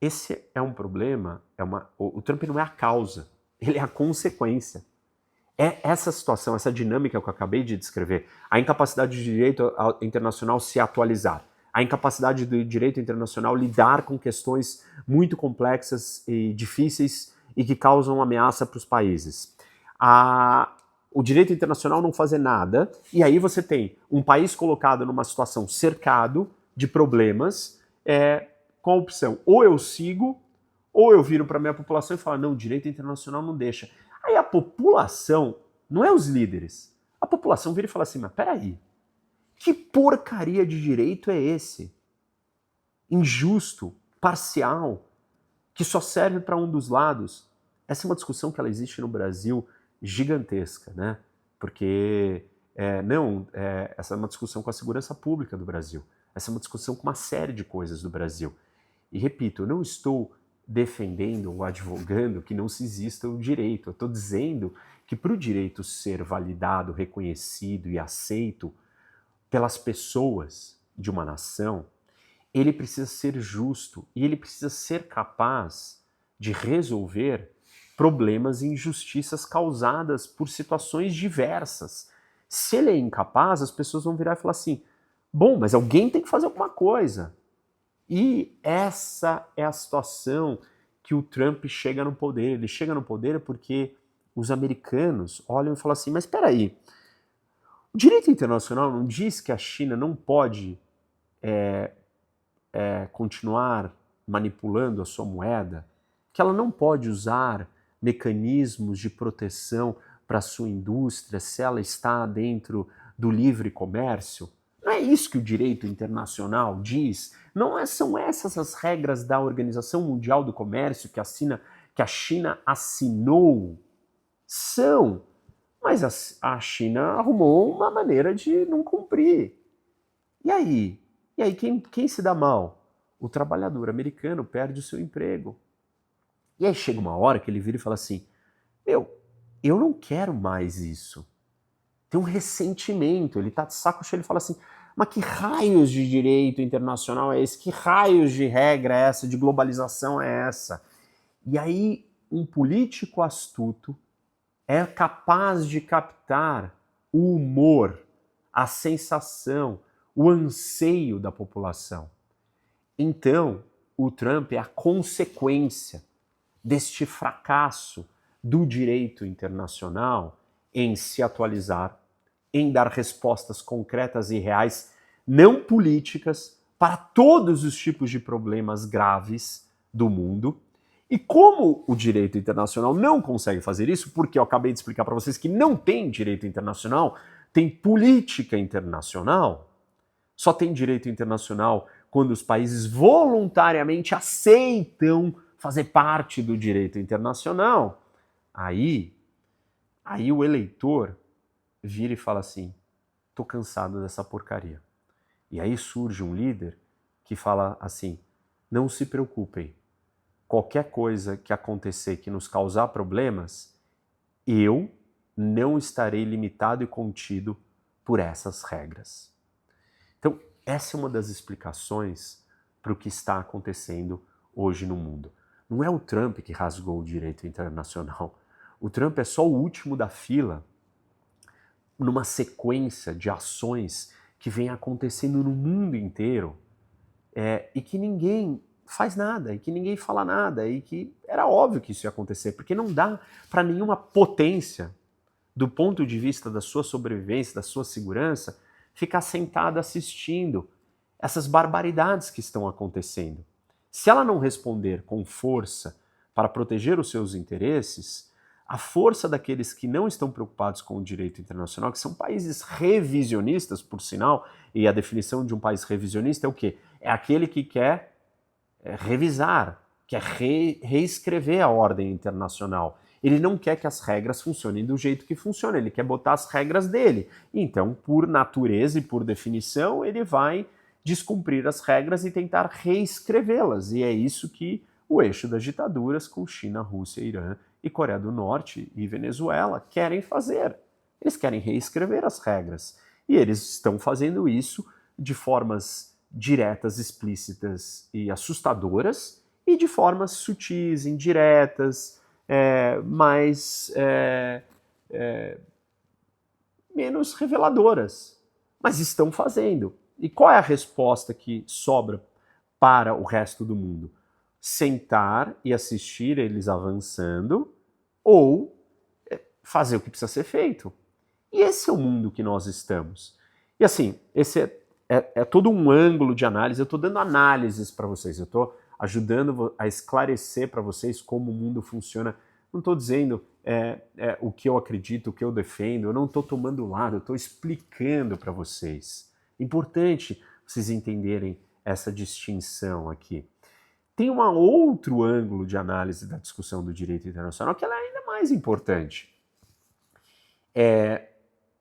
Esse é um problema, o Trump não é a causa, ele é a consequência. É essa situação, essa dinâmica que eu acabei de descrever, a incapacidade do direito internacional se atualizar, a incapacidade do direito internacional lidar com questões muito complexas e difíceis e que causam ameaça para os países. O direito internacional não fazer nada, e aí você tem um país colocado numa situação cercado de problemas, com a opção, ou eu sigo, ou eu viro para a minha população e falo, não, o direito internacional não deixa. Aí a população, não é os líderes, a população vira e fala assim, mas peraí, que porcaria de direito é esse? Injusto, parcial, que só serve para um dos lados. Essa é uma discussão que ela existe no Brasil gigantesca, né? Porque essa é uma discussão com a segurança pública do Brasil. Essa é uma discussão com uma série de coisas do Brasil. E repito, eu não estou defendendo ou advogando que não se exista o direito. Eu estou dizendo que para o direito ser validado, reconhecido e aceito pelas pessoas de uma nação, ele precisa ser justo e ele precisa ser capaz de resolver problemas e injustiças causadas por situações diversas. Se ele é incapaz, as pessoas vão virar e falar assim, bom, mas alguém tem que fazer alguma coisa. E essa é a situação que o Trump chega no poder. Ele chega no poder porque os americanos olham e falam assim, mas espera aí, o direito internacional não diz que a China não pode continuar manipulando a sua moeda, que ela não pode usar mecanismos de proteção para a sua indústria se ela está dentro do livre comércio? Não é isso que o direito internacional diz? Não são essas as regras da Organização Mundial do Comércio que a China assinou? São, mas a China arrumou uma maneira de não cumprir. E aí? E aí quem se dá mal? O trabalhador americano perde o seu emprego. E aí chega uma hora que ele vira e fala assim, eu não quero mais isso. Tem um ressentimento, ele tá de saco cheio, ele fala assim, mas que raios de direito internacional é esse? Que raios de regra é essa? De globalização é essa? E aí um político astuto é capaz de captar o humor, a sensação, o anseio da população. Então, o Trump é a consequência deste fracasso do direito internacional em se atualizar, em dar respostas concretas e reais, não políticas, para todos os tipos de problemas graves do mundo. E como o direito internacional não consegue fazer isso, porque eu acabei de explicar para vocês que não tem direito internacional, tem política internacional, só tem direito internacional quando os países voluntariamente aceitam fazer parte do direito internacional. Aí o eleitor vira e fala assim, tô cansado dessa porcaria. E aí surge um líder que fala assim, não se preocupem, qualquer coisa que acontecer que nos causar problemas, eu não estarei limitado e contido por essas regras. Então, essa é uma das explicações para o que está acontecendo hoje no mundo. Não é o Trump que rasgou o direito internacional. O Trump é só o último da fila numa sequência de ações que vem acontecendo no mundo inteiro e que ninguém faz nada, e que ninguém fala nada, e que era óbvio que isso ia acontecer, porque não dá para nenhuma potência, do ponto de vista da sua sobrevivência, da sua segurança, ficar sentada assistindo essas barbaridades que estão acontecendo. Se ela não responder com força para proteger os seus interesses, a força daqueles que não estão preocupados com o direito internacional, que são países revisionistas, por sinal, e a definição de um país revisionista é o quê? É aquele que quer revisar, quer reescrever a ordem internacional. Ele não quer que as regras funcionem do jeito que funciona, ele quer botar as regras dele. Então, por natureza e por definição, ele vai descumprir as regras e tentar reescrevê-las. E é isso que o eixo das ditaduras com China, Rússia, Irã e Coreia do Norte e Venezuela querem fazer. Eles querem reescrever as regras. E eles estão fazendo isso de formas diretas, explícitas e assustadoras, e de formas sutis, indiretas, menos reveladoras. Mas estão fazendo. E qual é a resposta que sobra para o resto do mundo? Sentar e assistir eles avançando ou fazer o que precisa ser feito. E esse é o mundo que nós estamos. E assim, esse é todo um ângulo de análise, eu estou dando análises para vocês, eu estou ajudando a esclarecer para vocês como o mundo funciona. Não estou dizendo o que eu acredito, o que eu defendo, eu não estou tomando lado, eu estou explicando para vocês. Importante vocês entenderem essa distinção aqui. Tem um outro ângulo de análise da discussão do direito internacional que ela é ainda mais importante.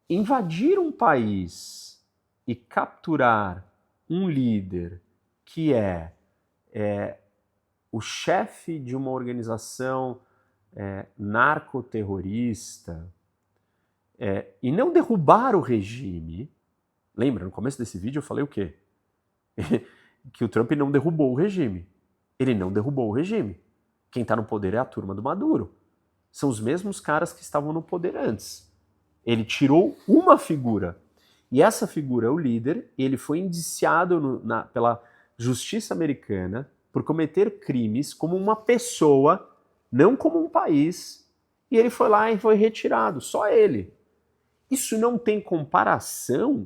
Invadir um país e capturar um líder que é o chefe de uma organização narcoterrorista e não derrubar o regime. Lembra, no começo desse vídeo eu falei o quê? Que o Trump não derrubou o regime. Ele não derrubou o regime. Quem está no poder é a turma do Maduro. São os mesmos caras que estavam no poder antes. Ele tirou uma figura. E essa figura é o líder, e ele foi indiciado pela justiça americana por cometer crimes como uma pessoa, não como um país, e ele foi lá e foi retirado, só ele. Isso não tem comparação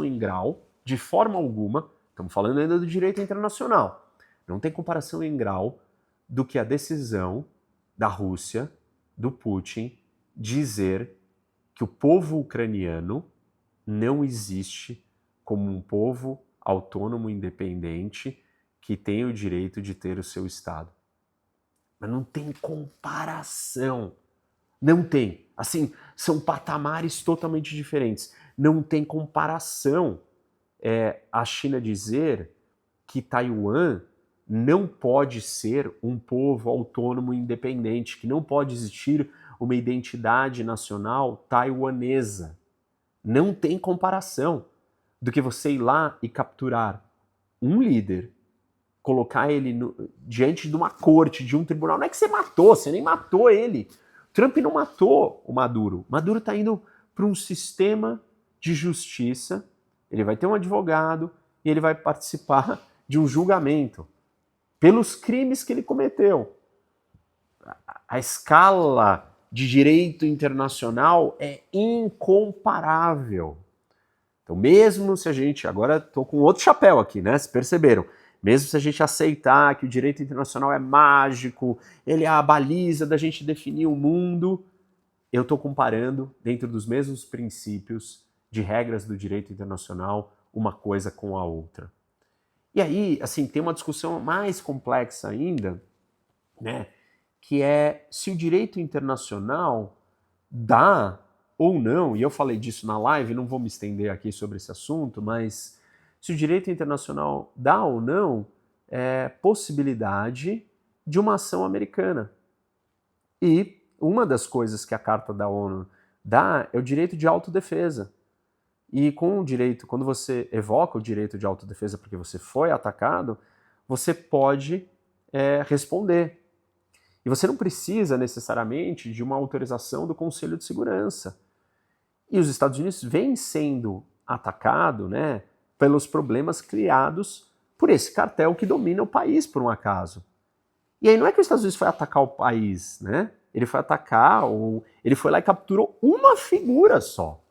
em grau, de forma alguma, estamos falando ainda do direito internacional, não tem comparação em grau do que a decisão da Rússia, do Putin, dizer que o povo ucraniano não existe como um povo autônomo, independente, que tem o direito de ter o seu Estado. Mas não tem comparação. Não tem. Assim, são patamares totalmente diferentes. Não tem comparação a China dizer que Taiwan não pode ser um povo autônomo independente, que não pode existir uma identidade nacional taiwanesa. Não tem comparação do que você ir lá e capturar um líder, colocar ele diante de uma corte, de um tribunal. Não é que você matou, você nem matou ele. Trump não matou o Maduro. Maduro está indo para um sistema de justiça, ele vai ter um advogado e ele vai participar de um julgamento pelos crimes que ele cometeu. A escala de direito internacional é incomparável. Então, mesmo se a gente... Agora estou com outro chapéu aqui, né? Vocês perceberam? Mesmo se a gente aceitar que o direito internacional é mágico, ele é a baliza da gente definir o mundo, eu estou comparando, dentro dos mesmos princípios de regras do direito internacional, uma coisa com a outra. E aí, assim, tem uma discussão mais complexa ainda, né? Que é se o direito internacional dá ou não, e eu falei disso na live, não vou me estender aqui sobre esse assunto, mas se o direito internacional dá ou não possibilidade de uma ação americana. E uma das coisas que a Carta da ONU dá é o direito de autodefesa. E com o direito, quando você evoca o direito de autodefesa porque você foi atacado, você pode responder. E você não precisa necessariamente de uma autorização do Conselho de Segurança. E os Estados Unidos vêm sendo atacado, né, pelos problemas criados por esse cartel que domina o país, por um acaso. E aí não é que os Estados Unidos foi atacar o país, né? Ele foi atacar, ou ele foi lá e capturou uma figura só.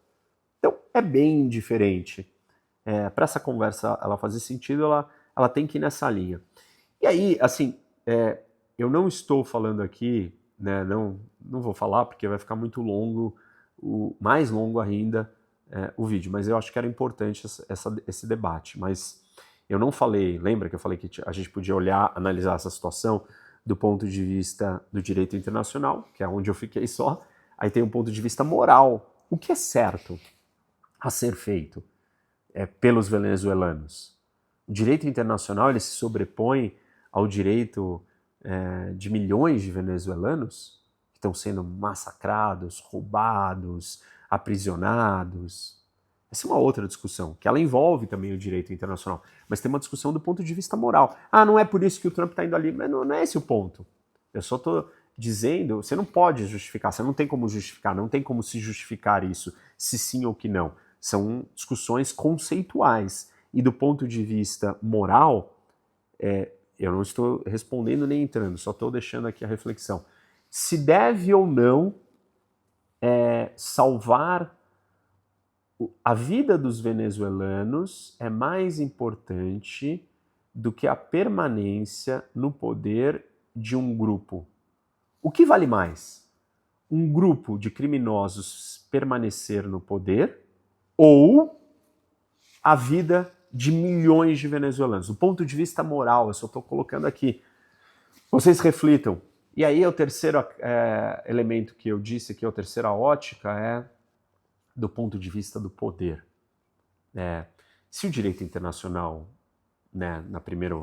Então é bem diferente. Para essa conversa ela fazer sentido, ela tem que ir nessa linha. E aí, assim, eu não estou falando aqui, né, não vou falar porque vai ficar muito longo, mais longo ainda o vídeo, mas eu acho que era importante esse debate. Mas eu não falei, lembra que eu falei que a gente podia olhar, analisar essa situação do ponto de vista do direito internacional, que é onde eu fiquei só, aí tem um ponto de vista moral. O que é certo a ser feito pelos venezuelanos? O direito internacional ele se sobrepõe ao direito de milhões de venezuelanos que estão sendo massacrados, roubados, aprisionados. Essa é uma outra discussão, que ela envolve também o direito internacional, mas tem uma discussão do ponto de vista moral. Ah, não é por isso que o Trump está indo ali, mas não é esse o ponto. Eu só estou dizendo, você não pode justificar, você não tem como justificar, não tem como se justificar isso, se sim ou que não. São discussões conceituais. E do ponto de vista moral, eu não estou respondendo nem entrando, só estou deixando aqui a reflexão. Se deve ou não salvar a vida dos venezuelanos é mais importante do que a permanência no poder de um grupo. O que vale mais? Um grupo de criminosos permanecer no poder ou a vida de milhões de venezuelanos? Do ponto de vista moral, eu só estou colocando aqui. Vocês reflitam. E aí o terceiro elemento que eu disse aqui, a terceira ótica do ponto de vista do poder. Se o direito internacional, né, na primeira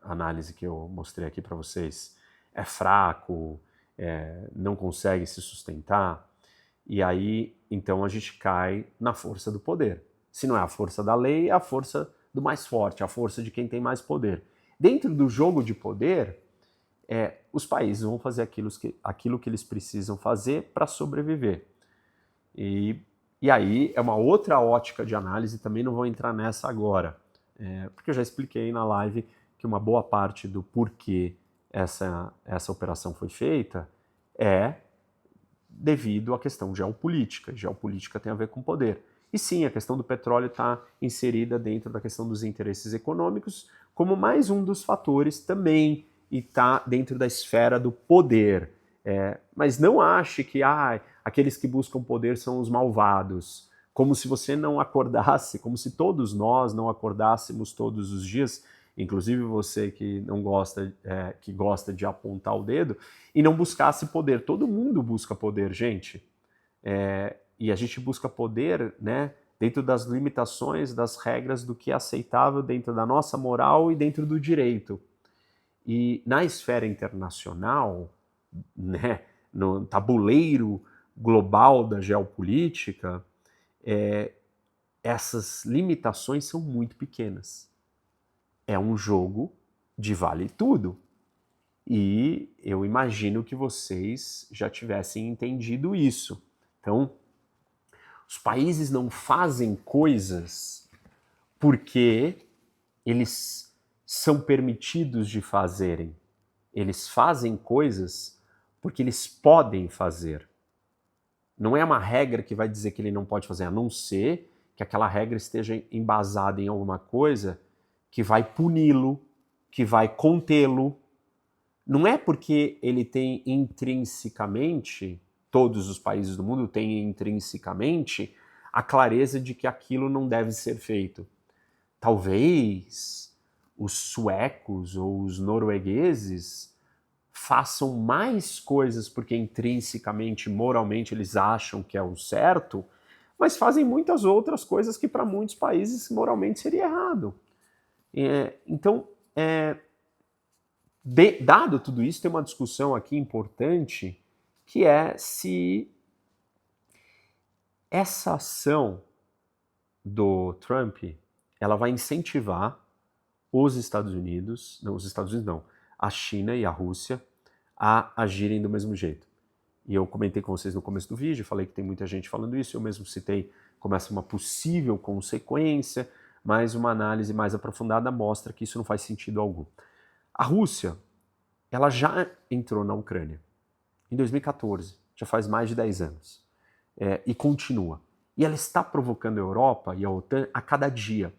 análise que eu mostrei aqui para vocês, é fraco, não consegue se sustentar, e aí então a gente cai na força do poder. Se não é a força da lei, é a força do mais forte, a força de quem tem mais poder. Dentro do jogo de poder, os países vão fazer aquilo que eles precisam fazer para sobreviver. E aí é uma outra ótica de análise, também não vou entrar nessa agora, porque eu já expliquei na live que uma boa parte do porquê essa operação foi feita é devido à questão geopolítica. Geopolítica tem a ver com poder. E sim, a questão do petróleo está inserida dentro da questão dos interesses econômicos como mais um dos fatores também, e está dentro da esfera do poder. Mas não ache que aqueles que buscam poder são os malvados. Como se você não acordasse, como se todos nós não acordássemos todos os dias, inclusive você que não gosta, que gosta de apontar o dedo, e não buscasse poder. Todo mundo busca poder, gente. E a gente busca poder, né, dentro das limitações, das regras do que é aceitável dentro da nossa moral e dentro do direito. E na esfera internacional, né, no tabuleiro global da geopolítica, essas limitações são muito pequenas. É um jogo de vale tudo. E eu imagino que vocês já tivessem entendido isso. Então, os países não fazem coisas porque eles são permitidos de fazerem. Eles fazem coisas porque eles podem fazer. Não é uma regra que vai dizer que ele não pode fazer, a não ser que aquela regra esteja embasada em alguma coisa que vai puni-lo, que vai contê-lo. Não é porque ele tem intrinsecamente, todos os países do mundo têm intrinsecamente a clareza de que aquilo não deve ser feito. Talvez os suecos ou os noruegueses façam mais coisas porque intrinsecamente, moralmente, eles acham que é o certo, mas fazem muitas outras coisas que para muitos países moralmente seria errado. Então, dado tudo isso, tem uma discussão aqui importante, que é se essa ação do Trump, ela vai incentivar os Estados Unidos, a China e a Rússia a agirem do mesmo jeito. E eu comentei com vocês no começo do vídeo, falei que tem muita gente falando isso, eu mesmo citei como essa uma possível consequência, mas uma análise mais aprofundada mostra que isso não faz sentido algum. A Rússia, ela já entrou na Ucrânia em 2014, já faz mais de 10 anos, e continua. E ela está provocando a Europa e a OTAN a cada dia.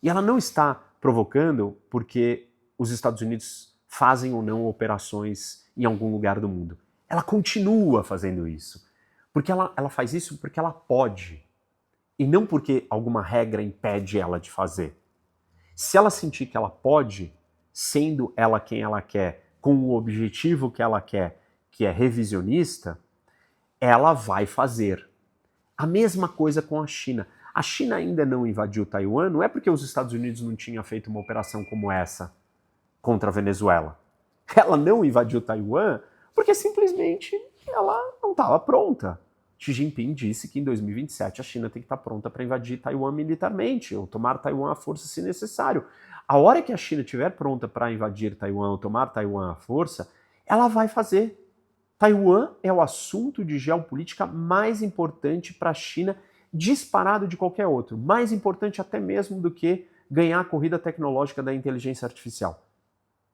E ela não está provocando porque os Estados Unidos fazem ou não operações em algum lugar do mundo. Ela continua fazendo isso. Porque ela faz isso porque ela pode. E não porque alguma regra impede ela de fazer. Se ela sentir que ela pode, sendo ela quem ela quer, com o objetivo que ela quer, que é revisionista, ela vai fazer. A mesma coisa com a China. A China ainda não invadiu Taiwan, não é porque os Estados Unidos não tinham feito uma operação como essa contra a Venezuela. Ela não invadiu Taiwan porque simplesmente ela não estava pronta. Xi Jinping disse que em 2027 a China tem que estar pronta para invadir Taiwan militarmente, ou tomar Taiwan à força se necessário. A hora que a China estiver pronta para invadir Taiwan ou tomar Taiwan à força, ela vai fazer. Taiwan é o assunto de geopolítica mais importante para a China, disparado de qualquer outro. Mais importante até mesmo do que ganhar a corrida tecnológica da inteligência artificial.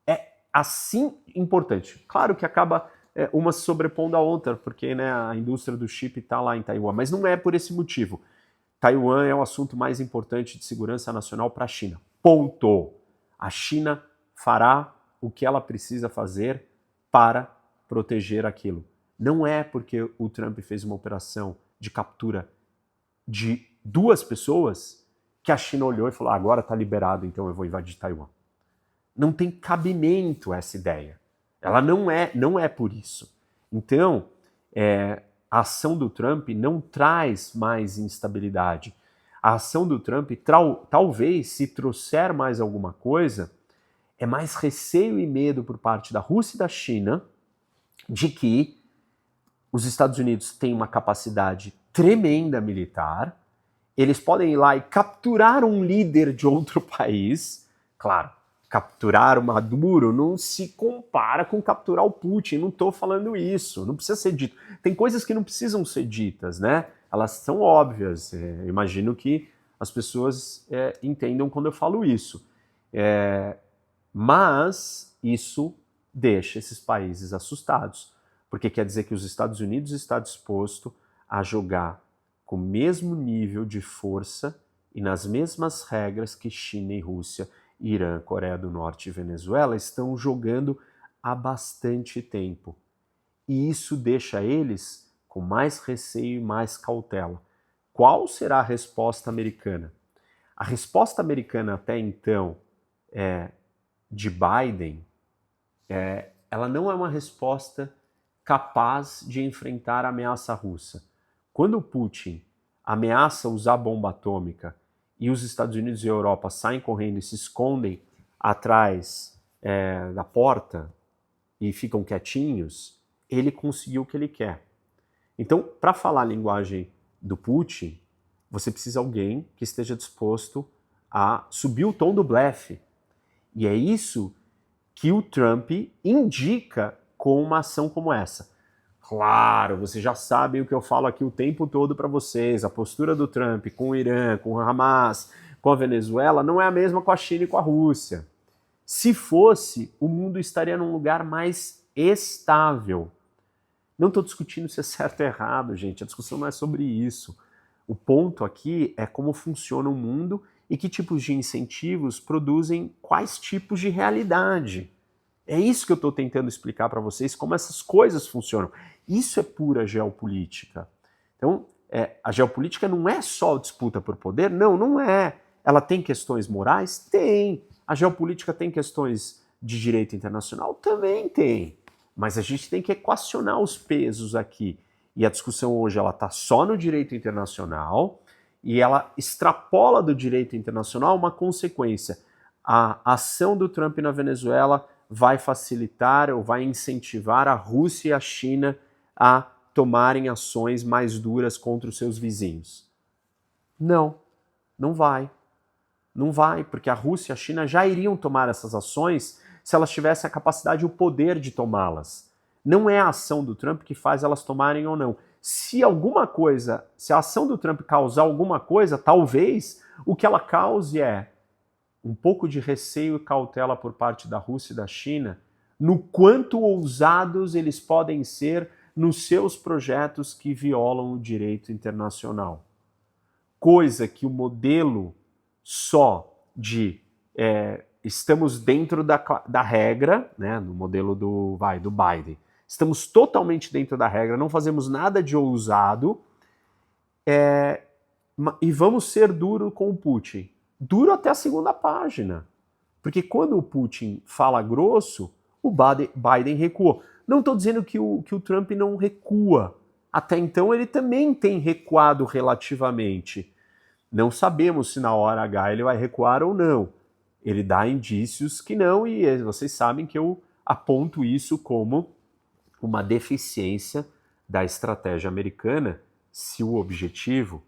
É assim importante. Claro que acaba uma se sobrepondo à outra, porque né, a indústria do chip está lá em Taiwan, mas não é por esse motivo. Taiwan é o assunto mais importante de segurança nacional para a China. Ponto. A China fará o que ela precisa fazer para proteger aquilo. Não é porque o Trump fez uma operação de captura de 2 pessoas que a China olhou e falou, agora está liberado, então eu vou invadir Taiwan. Não tem cabimento essa ideia. Ela não é por isso. Então, a ação do Trump não traz mais instabilidade. A ação do Trump, talvez, se trouxer mais alguma coisa, é mais receio e medo por parte da Rússia e da China de que os Estados Unidos têm uma capacidade tremenda militar, eles podem ir lá e capturar um líder de outro país. Claro, capturar o Maduro não se compara com capturar o Putin, não estou falando isso, não precisa ser dito. Tem coisas que não precisam ser ditas, né? Elas são óbvias, eu imagino que as pessoas entendam quando eu falo isso. Mas isso deixa esses países assustados, porque quer dizer que os Estados Unidos está disposto a jogar com o mesmo nível de força e nas mesmas regras que China e Rússia, Irã, Coreia do Norte e Venezuela estão jogando há bastante tempo. E isso deixa eles com mais receio e mais cautela. Qual será a resposta americana? A resposta americana até então de Biden, ela não é uma resposta capaz de enfrentar a ameaça russa. Quando o Putin ameaça usar bomba atômica e os Estados Unidos e a Europa saem correndo e se escondem atrás da porta e ficam quietinhos, ele conseguiu o que ele quer. Então, para falar a linguagem do Putin, você precisa de alguém que esteja disposto a subir o tom do blefe. E é isso que o Trump indica com uma ação como essa. Claro, vocês já sabem o que eu falo aqui o tempo todo para vocês. A postura do Trump com o Irã, com o Hamas, com a Venezuela, não é a mesma com a China e com a Rússia. Se fosse, o mundo estaria num lugar mais estável. Não estou discutindo se é certo ou errado, gente. A discussão não é sobre isso. O ponto aqui é como funciona o mundo e que tipos de incentivos produzem quais tipos de realidade. É isso que eu estou tentando explicar para vocês, como essas coisas funcionam. Isso é pura geopolítica. Então, a geopolítica não é só disputa por poder? Não, não é. Ela tem questões morais? Tem. A geopolítica tem questões de direito internacional? Também tem. Mas a gente tem que equacionar os pesos aqui. E a discussão hoje ela está só no direito internacional e ela extrapola do direito internacional uma consequência. A ação do Trump na Venezuela vai facilitar ou vai incentivar a Rússia e a China a tomarem ações mais duras contra os seus vizinhos. Não, não vai. Não vai, porque a Rússia e a China já iriam tomar essas ações se elas tivessem a capacidade e o poder de tomá-las. Não é a ação do Trump que faz elas tomarem ou não. Se a ação do Trump causar alguma coisa, talvez o que ela cause é um pouco de receio e cautela por parte da Rússia e da China no quanto ousados eles podem ser nos seus projetos que violam o direito internacional. Coisa que o modelo só de estamos dentro da regra, né, no modelo do Biden, estamos totalmente dentro da regra, não fazemos nada de ousado e vamos ser duro com o Putin. Duro até a segunda página. Porque quando o Putin fala grosso, o Biden recuou. Não estou dizendo que o Trump não recua. Até então ele também tem recuado relativamente. Não sabemos se na hora H ele vai recuar ou não. Ele dá indícios que não, e vocês sabem que eu aponto isso como uma deficiência da estratégia americana se o objetivo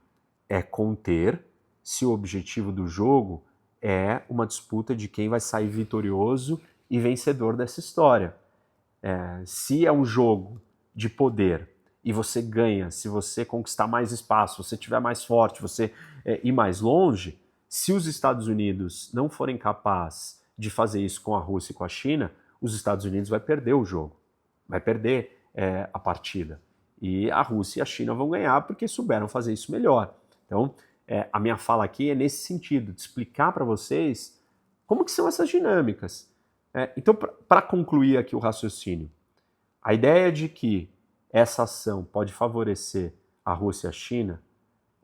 é conter, se o objetivo do jogo é uma disputa de quem vai sair vitorioso e vencedor dessa história. Se é um jogo de poder e você ganha, se você conquistar mais espaço, você estiver mais forte, você ir mais longe, se os Estados Unidos não forem capazes de fazer isso com a Rússia e com a China, os Estados Unidos vai perder o jogo, vai perder a partida. E a Rússia e a China vão ganhar porque souberam fazer isso melhor. Então, a minha fala aqui é nesse sentido, de explicar para vocês como que são essas dinâmicas. Então, para concluir aqui o raciocínio, a ideia de que essa ação pode favorecer a Rússia e a China,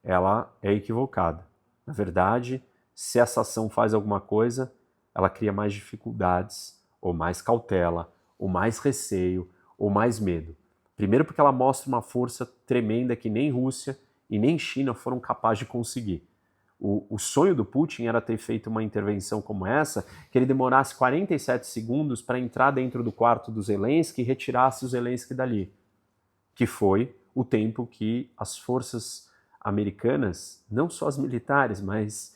ela é equivocada. Na verdade, se essa ação faz alguma coisa, ela cria mais dificuldades, ou mais cautela, ou mais receio, ou mais medo. Primeiro porque ela mostra uma força tremenda que nem Rússia e nem China foram capazes de conseguir. O sonho do Putin era ter feito uma intervenção como essa, que ele demorasse 47 segundos para entrar dentro do quarto do Zelensky e retirasse o Zelensky dali, que foi o tempo que as forças americanas, não só as militares, mas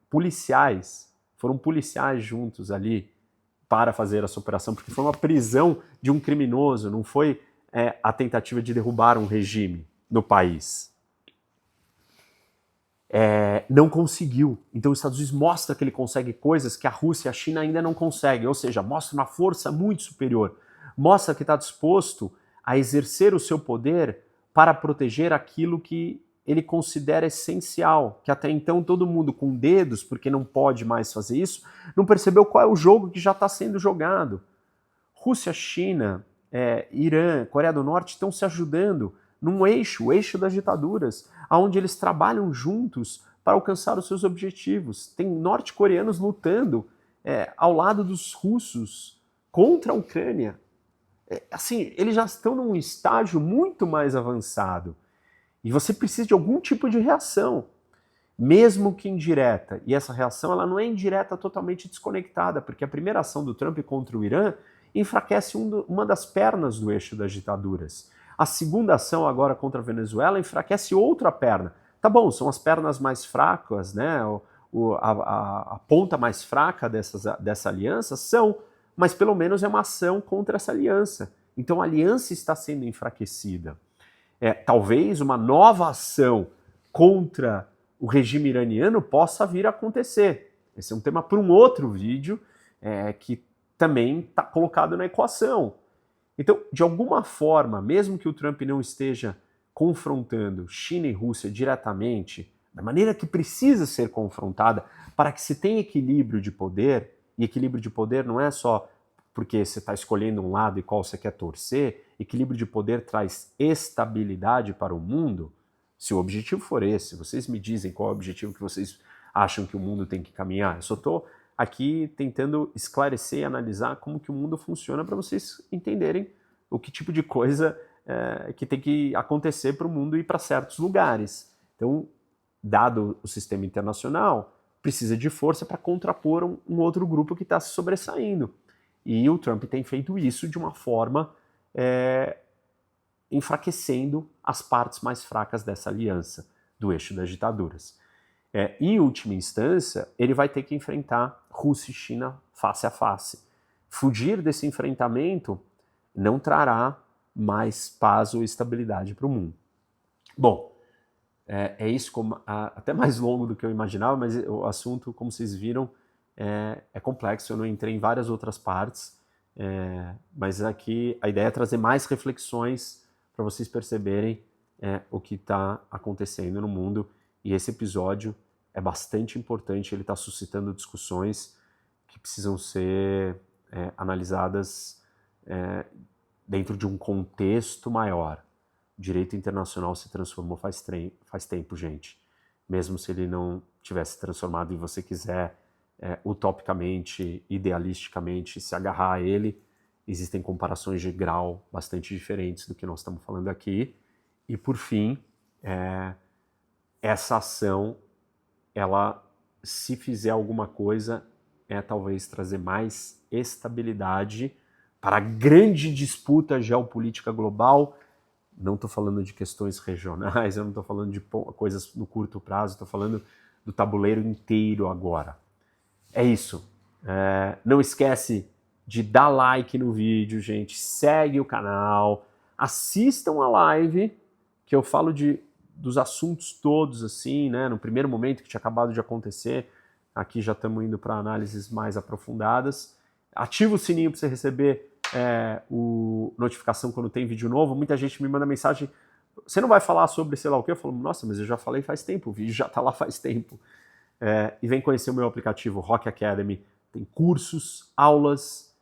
policiais, foram policiais juntos ali para fazer essa operação, porque foi uma prisão de um criminoso, não foi a tentativa de derrubar um regime no país. não conseguiu. Então os Estados Unidos mostra que ele consegue coisas que a Rússia e a China ainda não conseguem, ou seja, mostra uma força muito superior, mostra que está disposto a exercer o seu poder para proteger aquilo que ele considera essencial, que até então todo mundo com dedos, porque não pode mais fazer isso, não percebeu qual é o jogo que já está sendo jogado. Rússia, China, Irã, Coreia do Norte estão se ajudando num eixo, o eixo das ditaduras, onde eles trabalham juntos para alcançar os seus objetivos. Tem norte-coreanos lutando ao lado dos russos contra a Ucrânia. Assim, eles já estão num estágio muito mais avançado. E você precisa de algum tipo de reação, mesmo que indireta. E essa reação ela não é indireta totalmente desconectada, porque a primeira ação do Trump contra o Irã enfraquece uma das pernas do eixo das ditaduras. A segunda ação agora contra a Venezuela enfraquece outra perna. Tá bom, são as pernas mais fracas, né? A ponta mais fraca dessa aliança são, mas pelo menos é uma ação contra essa aliança. Então a aliança está sendo enfraquecida. Talvez uma nova ação contra o regime iraniano possa vir a acontecer. Esse é um tema para um outro vídeo que também está colocado na equação. Então, de alguma forma, mesmo que o Trump não esteja confrontando China e Rússia diretamente, da maneira que precisa ser confrontada para que se tenha equilíbrio de poder, e equilíbrio de poder não é só porque você está escolhendo um lado e qual você quer torcer, equilíbrio de poder traz estabilidade para o mundo. Se o objetivo for esse, vocês me dizem qual é o objetivo que vocês acham que o mundo tem que caminhar. Eu só estou aqui tentando esclarecer e analisar como que o mundo funciona para vocês entenderem o que tipo de coisa que tem que acontecer para o mundo ir para certos lugares. Então, dado o sistema internacional, precisa de força para contrapor um outro grupo que está se sobressaindo. E o Trump tem feito isso de uma forma enfraquecendo as partes mais fracas dessa aliança do eixo das ditaduras. Em última instância, ele vai ter que enfrentar Rússia e China face a face. Fugir desse enfrentamento não trará mais paz ou estabilidade para o mundo. Bom, isso até mais longo do que eu imaginava, mas o assunto, como vocês viram, é complexo. Eu não entrei em várias outras partes, mas aqui a ideia é trazer mais reflexões para vocês perceberem o que está acontecendo no mundo. E esse episódio é bastante importante, ele está suscitando discussões que precisam ser analisadas dentro de um contexto maior. O direito internacional se transformou faz tempo, gente. Mesmo se ele não tivesse transformado e você quiser utopicamente, idealisticamente se agarrar a ele, existem comparações de grau bastante diferentes do que nós estamos falando aqui. E por fim, essa ação, ela, se fizer alguma coisa, talvez trazer mais estabilidade para a grande disputa geopolítica global. Não estou falando de questões regionais, eu não estou falando de coisas no curto prazo, estou falando do tabuleiro inteiro agora. É isso. Não esquece de dar like no vídeo, gente. Segue o canal. Assistam a live, que eu falo dos assuntos todos, assim, né? No primeiro momento que tinha acabado de acontecer. Aqui já estamos indo para análises mais aprofundadas. Ativa o sininho para você receber notificação quando tem vídeo novo. Muita gente me manda mensagem: você não vai falar sobre sei lá o quê? Eu falo: nossa, mas eu já falei faz tempo, o vídeo já está lá faz tempo. E vem conhecer o meu aplicativo Rock Academy. Tem cursos, aulas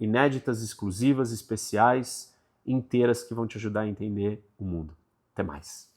inéditas, exclusivas, especiais, inteiras, que vão te ajudar a entender o mundo. Até mais.